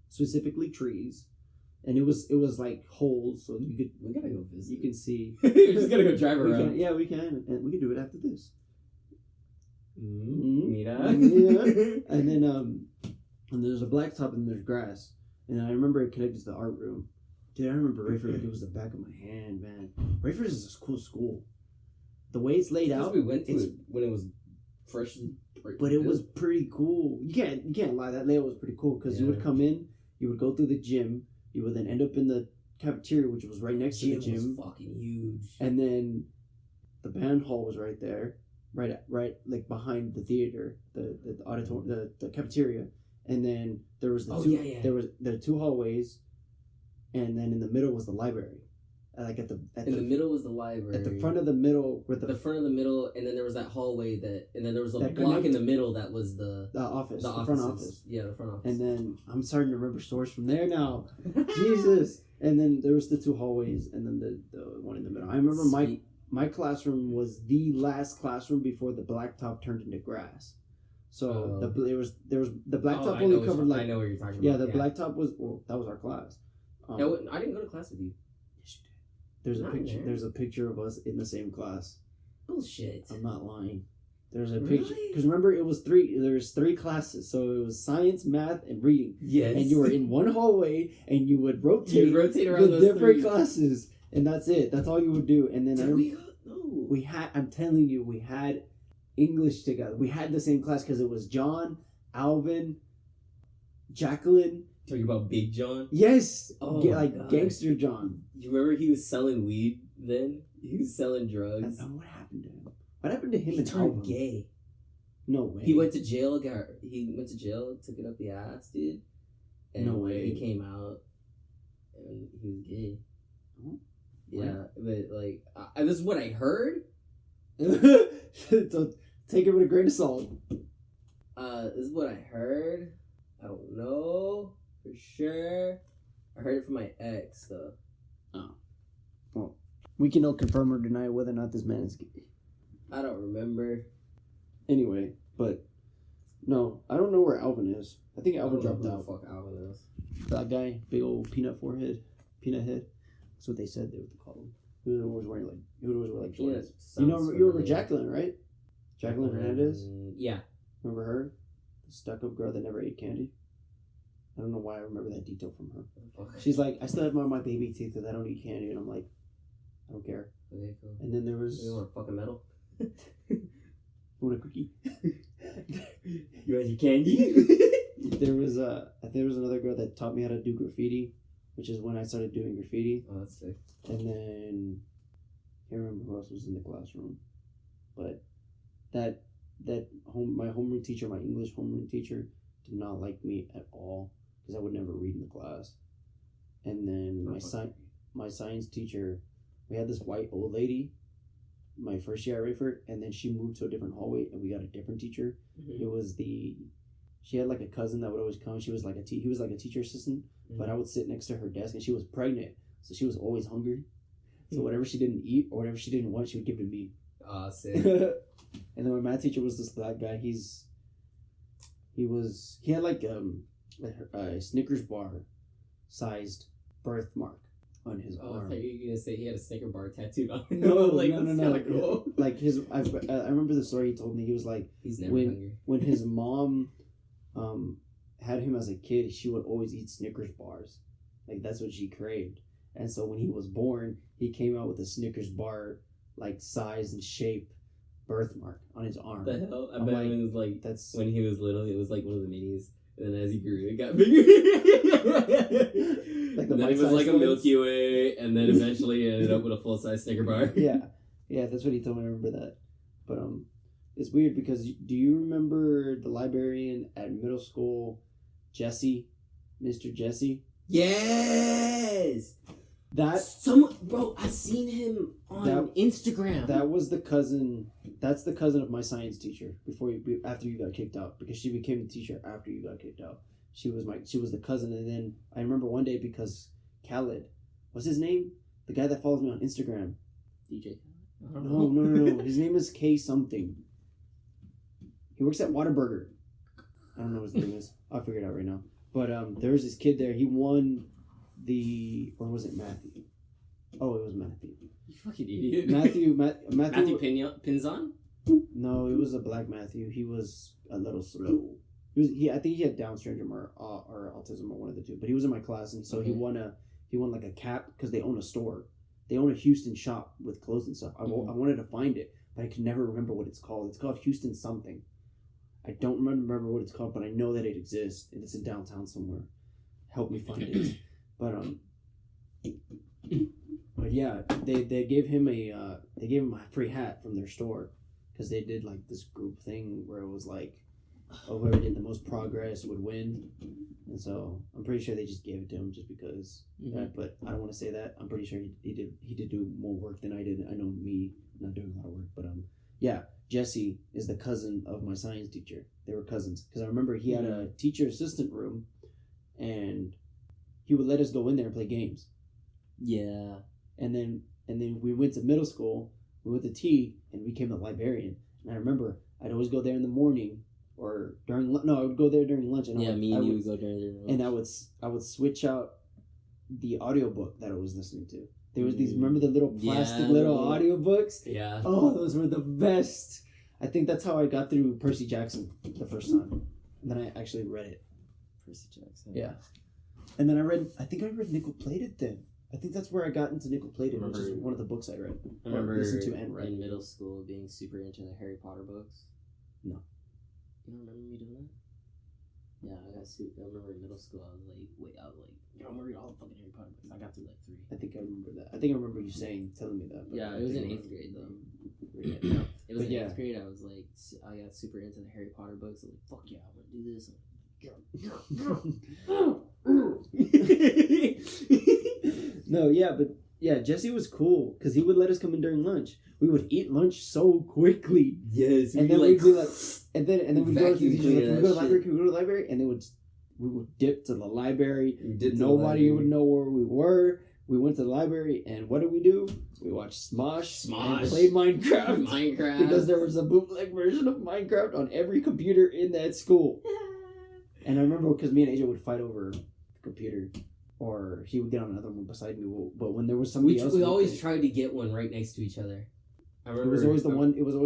specifically trees, and it was like holes, so you could. We gotta go visit. You can see. We just gotta go drive We around. can, yeah, we can, and we can do it after this. Mira. Yeah. And then and there's a blacktop and there's grass, and I remember it connected to the art room. Dude, I remember Rayford like it was the back of my hand, man. Rayford is a cool school. The way it's laid out, We went to it when it was fresh, but it was pretty cool. You can't lie. That layout was pretty cool because you would come in, you would go through the gym, you would then end up in the cafeteria, which was right next to the gym. Was fucking huge. And then the band hall was right there, right like behind the theater, the auditorium, the cafeteria, and then there was the 2 hallways. And then in the middle was the library, like in the middle was the library. At the front of the middle, with the front of the middle, and then there was that hallway and then there was a block in the middle that was the office, the front office. Yeah, the front office. And then I'm starting to remember stores from there now. Jesus. And then there was the 2 hallways, and then the one in the middle. I remember my classroom was the last classroom before the blacktop turned into grass. So there was the blacktop only covered like. I know what you're talking about. Yeah, the blacktop was that was our class. I didn't go to class with you. Yes, you did. There's a picture. There. There's a picture of us in the same class. Bullshit. I'm not lying. There's a picture because remember it was 3. There's 3 classes, so it was science, math, and reading. Yes. And you were in one hallway, and you would rotate. Around the those different 3 classes, and that's it. That's all you would do. And then we had. I'm telling you, we had English together. We had the same class because it was John, Alvin, Jacqueline. Talking about Big John? Yes. Oh, like Gangster John. You remember he was selling weed then? He was selling drugs. What happened to him? What happened to him? He turned gay. No way. He went to jail. Took it up the ass, dude. And no way. He came out, and he was gay. Oh, yeah, but like, this is what I heard. So take it with a grain of salt. This is what I heard. I don't know for sure. I heard it from my ex, though. Oh. Well, we can all confirm or deny whether or not this man is gay. I don't remember. Anyway, but no, I don't know where Alvin is. I think Alvin dropped out. Fuck Alvin is. That guy, big old peanut head. That's what they said they would call him. He was always wearing like Jordans. You remember Jacqueline, right? Jacqueline Hernandez? Yeah. Remember her? The stuck-up girl that never ate candy? I don't know why I remember that detail from her. Okay. She's like, I still have my baby teeth because I don't eat candy. And I'm like, I don't care. Okay, cool. And then there was... You want fucking metal? You want a cookie? You want your candy? There was another girl that taught me how to do graffiti, which is when I started doing graffiti. Oh, that's sick. And then I can't remember who else was in the classroom, but my English homeroom teacher did not like me at all. because I would never read in the class. And then my science teacher, we had this white old lady. My first year at Rayford, and then she moved to a different hallway, and we got a different teacher. It was she had like a cousin that would always come. She was like he was like a teacher assistant, but I would sit next to her desk, and she was pregnant, so she was always hungry. So whatever she didn't eat or whatever she didn't want, she would give to me. Ah, sick. And then my math teacher was this black guy. He had like a Snickers bar sized birthmark on his Oh, I arm. thought you were gonna say he had a Snicker bar tattooed on him. No, like, no. that's kinda cool. Like I remember the story he told me. He was like, He's never hungry. when his mom had him as a kid, she would always eat Snickers bars. Like that's what she craved. And so when he was born, he came out with a Snickers bar like size and shape birthmark on his arm. The hell? I I'm bet like, it was like that's when he was little, it was like one of the minis. And then as he grew, it got bigger. Like and then it was like a Milky Way, and then eventually it ended up with a full size Snicker bar. yeah, that's what he told me. I remember that. But it's weird because do you remember the librarian at middle school, Jesse, Mr. Jesse? Yes. That I seen him on That- Instagram. that was the cousin. That's the cousin of my science teacher after you got kicked out, because she became the teacher after you got kicked out. She was the cousin, and then I remember one day because Khaled, what's his name? The guy that follows me on Instagram. DJ. No. His name is K something. He works at Whataburger. I don't know what his name is. I'll figure it out right now. But there was this kid there. He won or was it Matthew? Oh, it was Matthew. You fucking idiot. Matthew Pinzon? No, it was a black Matthew. He was a little slow. I think he had Down syndrome or autism or one of the two. But he was in my class, and so Okay. he won like a cap because they own a store. They own a Houston shop with clothes and stuff. I wanted to find it, but I could never remember what it's called. It's called Houston something. I don't remember what it's called, but I know that it exists and it's in downtown somewhere. Help me find it. But yeah, they gave him a free hat from their store because they did like this group thing where it was like, whoever did the most progress would win, and so I'm pretty sure they just gave it to him just because. But I don't want to say that. I'm pretty sure he did do more work than I did. I know me not doing a lot of work, but yeah. Jesse is the cousin of my science teacher. They were cousins because I remember he had a teacher assistant room, and he would let us go in there and play games. Yeah. And then we went to middle school. We went to T and became the librarian. And I remember I'd always go there in the morning or I would go there during lunch. And you would go during lunch. And I would switch out the audiobook that I was listening to. There was these, remember the little plastic little audiobooks? Yeah. Oh, those were the best. I think that's how I got through Percy Jackson the first time. And then I actually read it. Percy Jackson. Yeah. And then I think I read Nickel Plated then. I think that's where I got into Nickel Plated, which is one of the books I read. I remember listened to and read. in middle school being super into the Harry Potter books. No. You don't remember me doing that? Yeah, I remember in middle school I was like, I'm gonna read all the fucking Harry Potter books. I got through like 3. I think I remember that. I think I remember you telling me that. Yeah, it was in 8th grade though. Yeah. It was in 8th grade. I was like, I got super into the Harry Potter books. I was like, fuck yeah, I'm gonna do this. No, yeah, but yeah, Jesse was cool because he would let us come in during lunch. We would eat lunch so quickly. Yes, and then we'd be like, and then we'd go to the teacher, vacuum like, can we go to the library? And we would dip to the library. Nobody would know where we were. We went to the library, and what did we do? We watched Smosh. And played Minecraft. Because there was a bootleg version of Minecraft on every computer in that school. And I remember because me and AJ would fight over the computer, or he would get on another one beside me. But when there was somebody else, we always tried to get one right next to each other. I remember it was always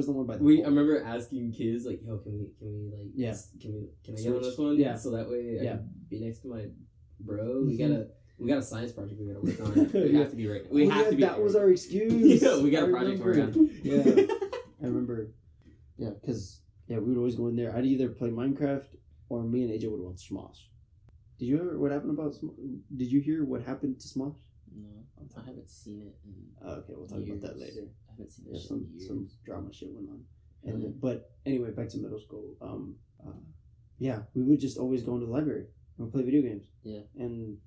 the one by the. I remember asking kids like, "Yo, can we like? Yeah. Can I get on this one? Yeah. So that way I can be next to my bro. We got a science project we gotta work on. We have to be right. We have to be. That was our excuse. Yeah, we got a project to work on. Yeah, I remember. Yeah, because we would always go in there. I'd either play Minecraft or me and AJ would watch Smosh. Did you hear what happened about Smosh? Did you hear what happened to Smosh? No, I haven't seen it in okay, we'll talk about that later. I haven't seen it some drama shit went on. And but anyway, back to middle school. We would just always go into the library. Or play video games. Yeah. And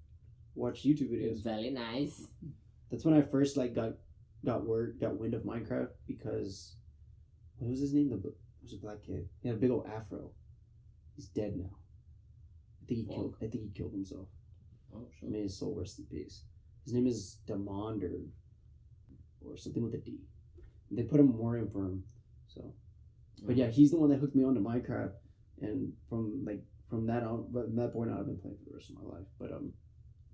watch YouTube videos. Very nice. That's when I first like got wind of Minecraft because what was his name? It was a black kid. He had a big old afro. He's dead now. I think he killed himself. Oh, sure. May his soul rest in peace. His name is Demond or something with a D. They put a memoriam for him. So, but yeah, he's the one that hooked me on to Minecraft, and from that point on, I've been playing for the rest of my life. But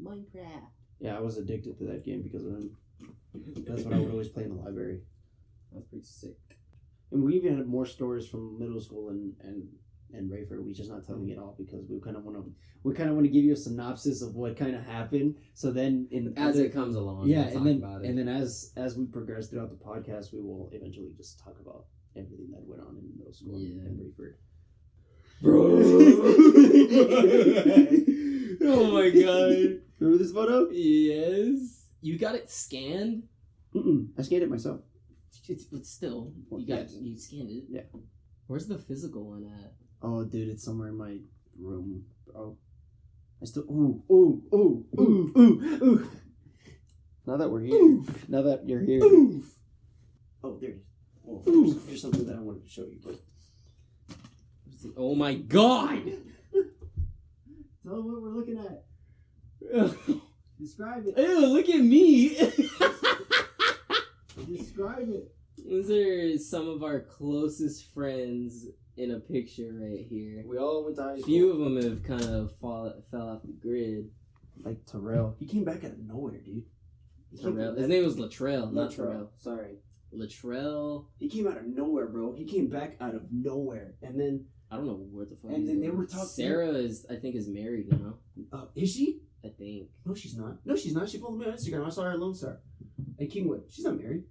Minecraft. yeah, I was addicted to that game because of him. That's what I would always play in the library. That's pretty sick. And we even had more stories from middle school and Rayford. We're just not telling it all because we kind of want to give you a synopsis of what kind of happened. So then, as it comes along, yeah, we'll talk and then about it. and then as we progress throughout the podcast, we will eventually just talk about everything that went on in middle school and Rayford. Bro. Oh my god. Remember this photo? Yes. You got it scanned? I scanned it myself. But still, you scanned it. Yeah. Where's the physical one at? Oh, dude, it's somewhere in my room, bro. I still ooh. Now that we're here, now that you're here. Oh, there it is. Oh, here's something that I wanted to show you, but oh my god! tell them what we're looking at. Describe it. Ew, look at me! Describe it. These are some of our closest friends in a picture right here. We all went to high A school. few of them have kind of fell off the grid. Like Terrell. He came back out of nowhere, dude. Terrell. His name was Latrell, not Terrell. Sorry. Latrell. He came out of nowhere, bro. He came back out of nowhere. And then... I don't know what the fuck. And then they were talking... Sarah I think is married now. Is she? I think. No, she's not. She followed me on Instagram. I saw her at Lone Star. At Kingwood. She's not married.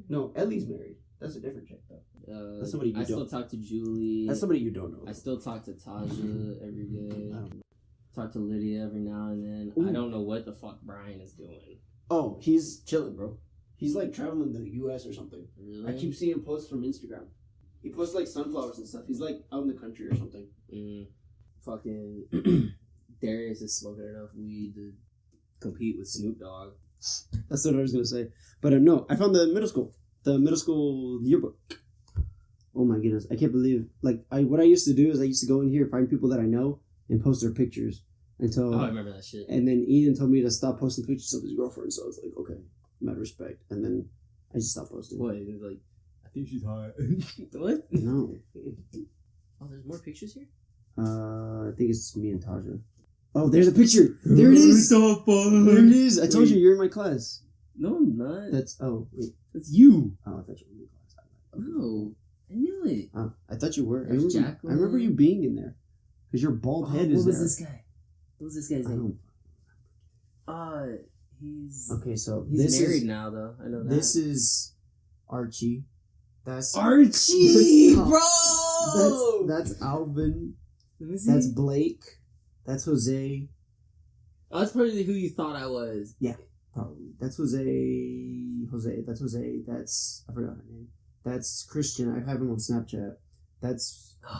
No, Ellie's married. That's a different chick, though. That's somebody you don't. still talk to Julie. That's somebody you don't know. I still talk to Taja every day. I don't know. Talk to Lydia every now and then. Ooh. I don't know what the fuck Brian is doing. Oh, he's chilling, bro. He's like traveling to the U.S. or something. Really? I keep seeing posts from Instagram. He posts like sunflowers and stuff. He's like out in the country or something. Fucking Darius is smoking enough weed to compete with Snoop Dogg. That's what I was gonna say. But no, I found the middle school yearbook. Oh my goodness, I can't believe what I used to do is I used to go in here, find people that I know, and post their pictures until. Oh, I remember that shit. And then Ian told me to stop posting pictures of his girlfriend, so I was like, okay, mad respect. And then I just stopped posting. What? It was like, I think she's hot. What? No. Oh, there's more pictures here? I think it's me and Taja. Oh, there's a picture. There it is. There it is. I told you you're in my class. No, I'm not. That's wait. That's you. Oh, I thought you were in my class. No, I knew it. Oh, I thought you were. I There's remember you being in there because your bald head is what there. was this guy? What was this guy's I name? don't. He's Okay, so he's this married is now, though. I know that. this is Archie. That's Archie, That's- bro. that's Alvin. Let me see. That's Blake. That's Jose. Oh, that's probably who you thought I was. Probably. That's Jose. That's Jose. That's I forgot her name. That's Christian. I have him on Snapchat. That's I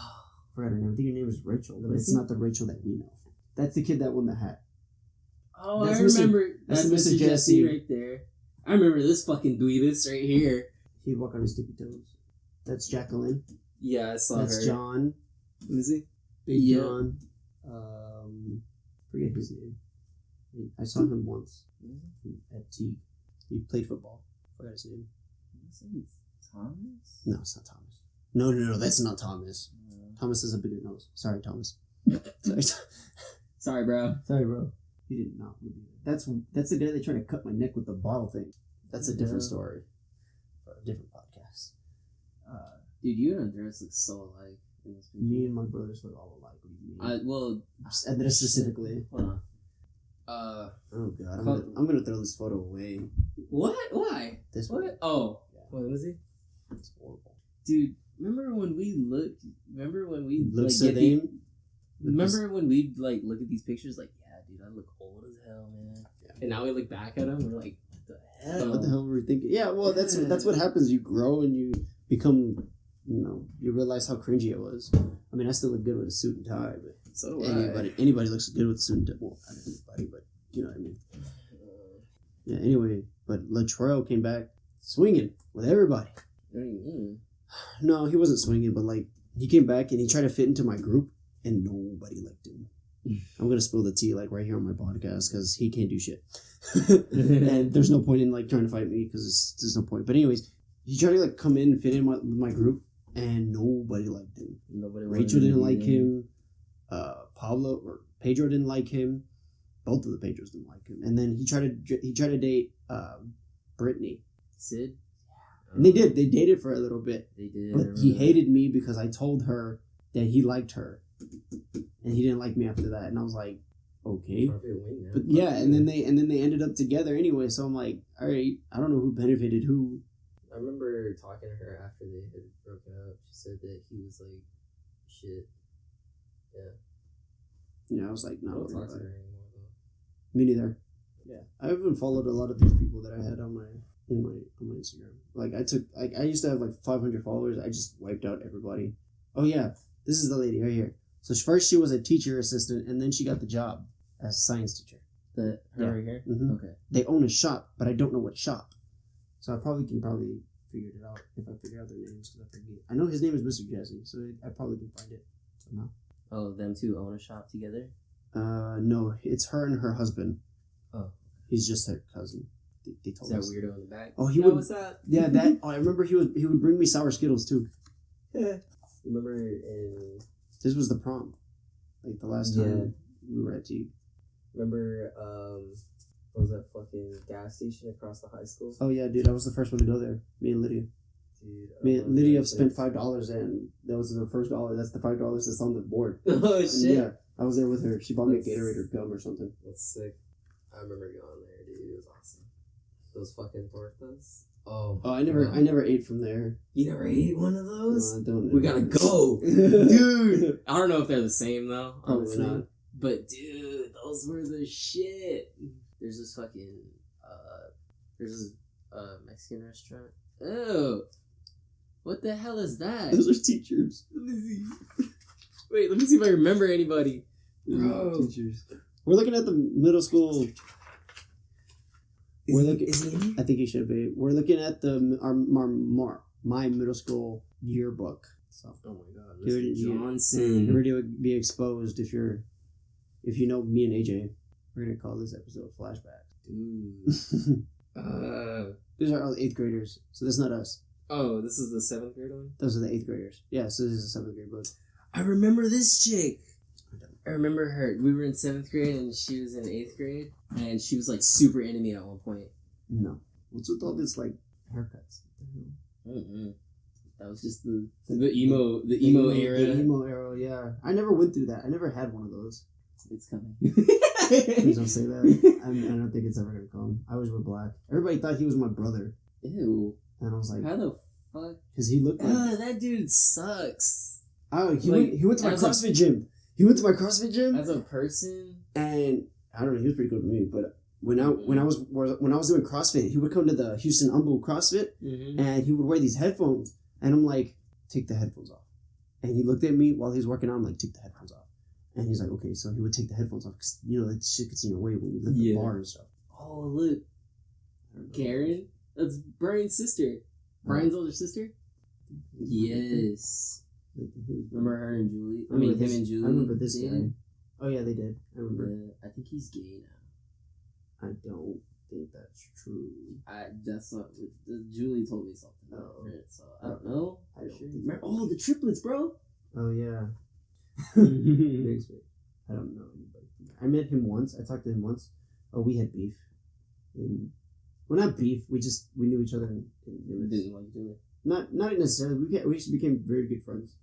forgot her name. I think her name is Rachel, but it's not the Rachel that we know. That's the kid that won the hat. Oh, That's I remember. that's That's Mr. Mr. Jesse. Jesse right there. I remember this fucking dweebus right here. He'd walk on his tippy toes. That's Jacqueline. Yeah, I saw That's her. John. Let me see. Big Yeah. John. Forget his name. I saw him once at T. He played football. Forgot his name. Thomas? No, it's not Thomas. No, that's not Thomas. Thomas has a bigger nose. Sorry, Thomas. Sorry, bro. Sorry, bro. He did not. That's the guy that tried to cut my neck with the bottle thing. That's a different story. For a different podcast. Dude, you and Andres look so alike in this picture. Me and my brothers look all alike. What do you mean? Well, Andres specifically. hold on. Oh god, I'm gonna throw this photo away. What? Why? This What? one. Oh. Yeah. What was he? It's horrible. Dude, remember when we looked? Remember when we Look like, so get the, them. remember when we like look at these pictures like, yeah, dude, I look old as hell, man. Yeah. And now we look back at them, we're like, what the hell? What the hell were we thinking? Yeah, well, that's what happens. You grow and you become, you realize how cringy it was. I mean, I still look good with a suit and tie, but So do Anybody looks good with suit. Well, not anybody, but you know what I mean. Yeah. Anyway, but Latrell came back swinging with everybody. What do you mean? No, he wasn't swinging, but like he came back and he tried to fit into my group, and nobody liked him. I'm gonna spill the tea like right here on my podcast because he can't do shit, and there's no point in like trying to fight me because there's no point. But anyways, he tried to like come in and fit in with my group, and nobody liked him. Rachel didn't like him. Pablo or Pedro didn't like him. Both of the Pedros didn't like him. And then he tried to date Brittany. Sid. And they did. They dated for a little bit. They did. But he hated me because I told her that he liked her, and he didn't like me after that. And I was like, okay. But yeah, and then they ended up together anyway. So I'm like, all right. I don't know who benefited who. I remember talking to her after they had broken up. She said that he was like, shit. Yeah. Yeah, I was like, no. I don't talk to her anymore though. Me neither. Yeah, I haven't followed a lot of these people that I had on my Instagram. Like I used to have like 500 followers. I just wiped out everybody. Oh yeah, this is the lady right here. So first she was a teacher assistant, and then she got the job as a science teacher. Her right here. Mm-hmm. Okay. They own a shop, but I don't know what shop. So I can figure it out if I figure out their names because I forget. I know his name is Mr. Jesse, so I probably can find it somehow. Oh, them two own a shop together? No, it's her and her husband. Oh. He's just her cousin. They told us. Is that weirdo in the back? Oh, he would. What's that? Yeah, that. Oh, I remember he would bring me sour Skittles too. Yeah. Remember in... This was the prom. Like the last time we were at T. Remember, what was that fucking gas station across the high school? Oh yeah, dude, I was the first one to go there. Me and Lydia. Dude, Me and Lydia spent $5, and that was the first $1. That's the $5 that's on the board. Oh shit! And yeah, I was there with her. She bought me a Gatorade or gum or something. That's sick. I remember going there, dude. It was awesome. Those fucking tortas. Oh, I never ate from there. You never ate one of those? No, I don't. We gotta go, dude. I don't know if they're the same though. Probably not. But dude, those were the shit. There's this fucking Mexican restaurant. Oh, what the hell is that? Those are teachers. Let me see. Wait, let me see if I remember anybody. Bro. Teachers. We're looking at the middle school. Is he in here? I think he should be. We're looking at my middle school yearbook. So. Oh my god, Dude, Mr. Johnson. You're ready to be exposed if you know me and AJ. We're gonna call this episode Flashback. Dude. These are all 8th graders, so this is not us. Oh, this is the 7th grade one? Those are the 8th graders. Yeah, so this is a 7th grade book. I remember this chick. I remember her. We were in 7th grade and she was in 8th grade. And she was like super into me at one point. No. What's with all this like haircuts? Mm-mm. That was just the emo era. The emo era, yeah. I never went through that. I never had one of those. It's coming. Please don't say that. I don't think it's ever gonna come. I always wear black. Everybody thought he was my brother. Ew. And I was like, how the fuck? Because he looked like... that dude sucks. Oh, he went to my CrossFit gym. He went to my CrossFit gym. As a person? And I don't know, he was pretty good to me, but when I was doing CrossFit, he would come to the Houston Umble CrossFit, and he would wear these headphones, and I'm like, take the headphones off. And he looked at me while he was working out. I'm like, take the headphones off. And he's like, okay. So he would take the headphones off because that shit gets in your way when you lift the bar and stuff. Oh look, Karen, that's Brian's sister. Brian's older sister. Yes. Remember her and Julie? I mean, him and Julie. I remember this guy. Oh yeah, they did. I remember. I think he's gay now. I don't think that's true. That's not. Julie told me something. Oh. So I don't know. I don't think Oh, the triplets, bro. Oh yeah. I don't know anybody. I met him once. I talked to him once. Oh, we had beef. Well, not beef. We knew each other. Didn't like each other. Not necessarily. We just became very good friends.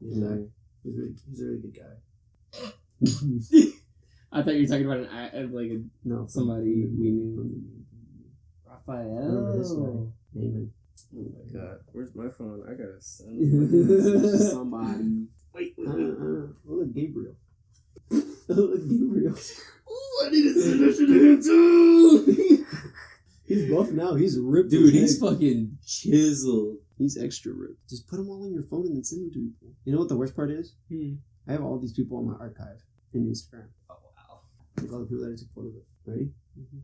He's a really good guy. I thought you were talking about somebody we knew. Raphael. Remember this guy? Naaman. Oh my god, where's my phone? I gotta send it to somebody. Wait. Oh, look, Gabriel. Look, Gabriel. Ooh, I need to send that shit to him too. He's buff now. He's ripped. Dude, he's fucking chiseled. He's extra ripped. Just put them all on your phone and then send them to people. You know what the worst part is? I have all these people on my archive in Instagram. Oh wow. Like all the people that I took photos of. Ready? Mm-hmm.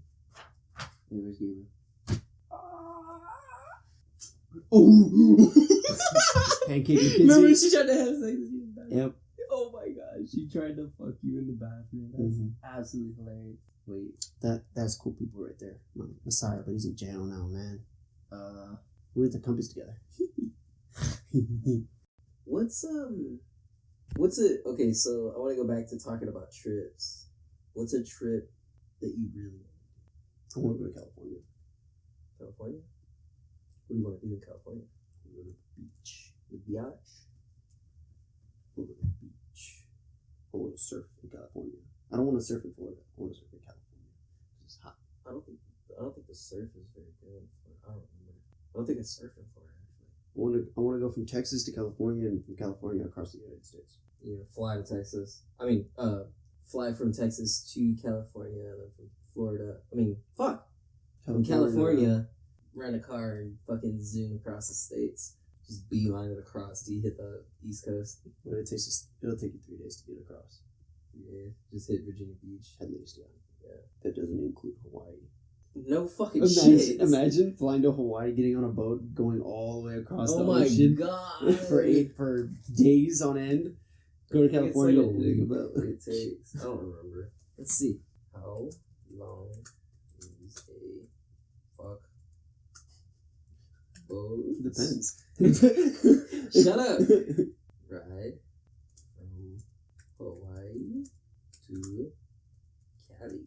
Where's Gabriel? Oh! Pancake and Remember Kinsey. she tried to have sex with you in the bathroom? Yep. Oh my god, she tried to fuck you in the bathroom. That's Mhm. absolutely hilarious. Wait, That's cool people right there. Messiah, but he's in jail now, man. We went to Compass together. what's a okay? So I want to go back to talking about trips. What's a trip that you really want? I want to go to California. California? What do you want to do in California? Go to the beach. The biatch? Go to the beach. I want to surf in California. I don't want to surf in Florida. I want to surf in California. It's hot. I don't think the surf is very good. I don't remember. I don't think it's surf in Florida actually. I want to go from Texas to California and from California across the United States. You know, fly to Texas. I mean, fly from Texas to California and then from Florida. I mean, fuck. From California, rent a car and fucking zoom across the states. Just beeline it across till you hit the East Coast. But it'll take you 3 days to get across. Yeah, just hit Virginia Beach. At least, yeah. That doesn't include Hawaii. No fucking shit. Imagine flying to Hawaii, getting on a boat, going all the way across the Oh my ocean god. for days on end. Go to California. It's like a week it takes. I don't remember. Let's see. How long is a fuck boat? Depends. Shut up. Ride from Hawaii to Cali.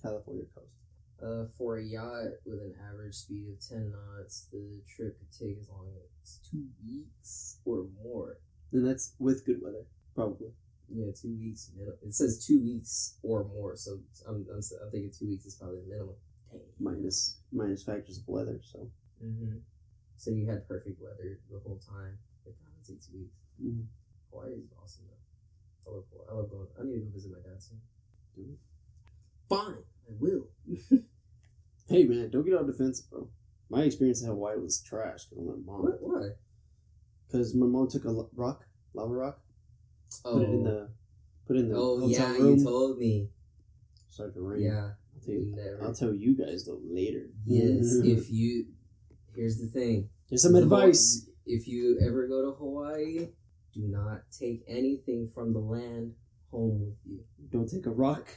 California coast. For a yacht with an average speed of 10 knots, the trip could take as long as 2 weeks or more. And that's with good weather, probably. Yeah, 2 weeks minimum. It says 2 weeks or more, so I'm thinking 2 weeks is probably the minimum. Dang. Minus factors of weather, so. Mm-hmm. So you had perfect weather the whole time. It probably take 2 weeks. Mm-hmm. Hawaii is awesome though. I love going. I need to go visit my dad soon. Do it. Fine, I will. Hey man, don't get all defensive, bro. My experience in Hawaii was trash because of my mom. What? Why? Because my mom took a lava rock, Oh. put it in the Oh hotel yeah, room. you told me. Started to rain. Yeah. I'll tell you guys though later. Yes. Here's the thing. There's some advice. If you ever go to Hawaii, do not take anything from the land home with you. Don't take a rock.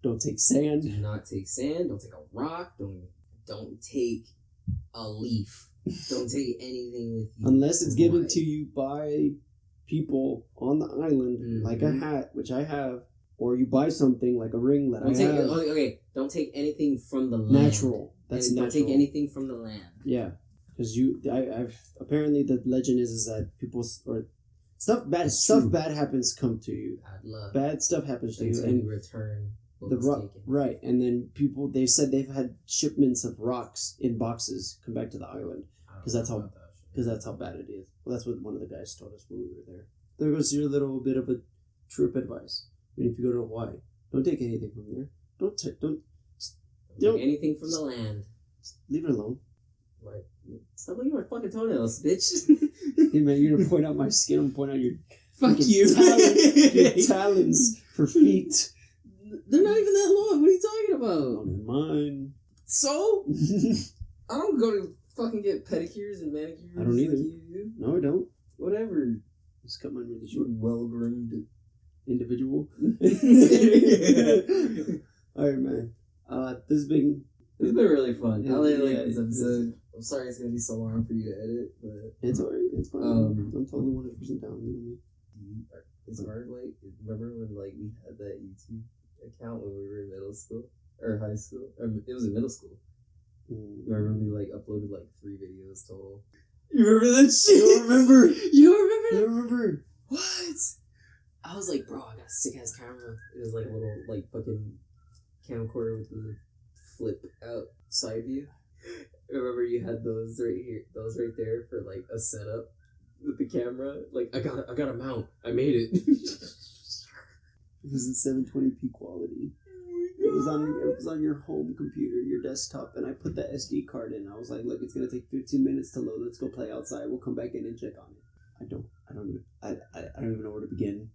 Don't take sand. Do not take sand. Don't take a rock. Don't take a leaf. Don't take anything with you. Unless it's from given Hawaii. to you by people on the island, like a hat, which I have, or you buy something like a ring that Don't I take have. okay. Don't take anything from the land. Natural. That's Don't natural. take anything from the land. Yeah, because I've apparently the legend is that people or stuff bad happens come to you. Bad luck. Bad stuff happens to you, Until and you return what the was taken. right, and then people they said they've had shipments of rocks in boxes come back to the island I don't 'cause that's know how- about that shit. because that's how bad it is. Well, that's what one of the guys told us when we were there. There goes your little bit of a trip advice. I mean, if you go to Hawaii, don't take anything from there. Don't Don't don't- take anything from the land. leave it alone. Like, stop looking at my fucking toenails, bitch. Hey man, you're gonna point out my skin. I'm gonna point out your Fuck fucking you. your talons for feet. They're not even that long. What are you talking about? On mine. So? I don't go to fucking get pedicures and manicures. I don't either. Like you do. No, I don't. Whatever. Just cut mine really You're short. well-groomed. Individual. Alright, man. This has been. It's been really fun. I really like Yeah, this it's- episode. I'm sorry it's gonna be so long for you to edit, but It's alright. It's fine. I'm totally 100% down. You know me. it's hard. Like, remember when like we had that YouTube account when we were in middle school or high school? Or it was in middle school. Remember we like uploaded like 3 videos total. You remember that shit? You don't remember? You don't remember? I remember. What? I was like, bro, I got a sick ass camera. It was like a little like fucking camcorder with the flip out side view. Remember you had those right here, those right there for like a setup with the camera. Like I got a mount. I made it. It was in 720p quality. It was on your home computer, your desktop, and I put the SD card in. I was like, look, it's gonna take 15 minutes to load. Let's go play outside. We'll come back in and check on it. I don't even know where to begin.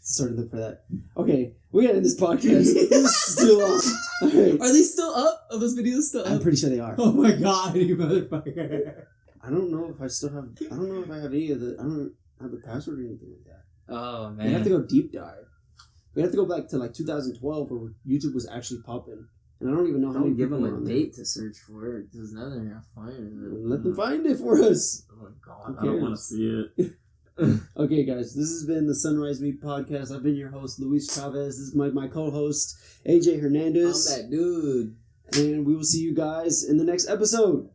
Sort of look for that. Okay, we gotta end this podcast. This is too long. All right. Are they still up? Are those videos still up? I'm pretty sure they are. Oh my god, you motherfucker. I don't know if I still have. I don't know if I have any of the. I don't have the password or anything like that. Oh man. We have to go deep dive. We have to go back to like 2012 where YouTube was actually popping, and I don't even know how many Don't give people them were a on there. date to search for it, because now they're gonna find it. Let them find it for us. Oh my god, Who I don't want to cares? see it. Okay, guys, this has been the Sunrise Meet podcast. I've been your host, Luis Chavez. This is my co-host, AJ I'm Hernandez, that dude. and we will see you guys in the next episode.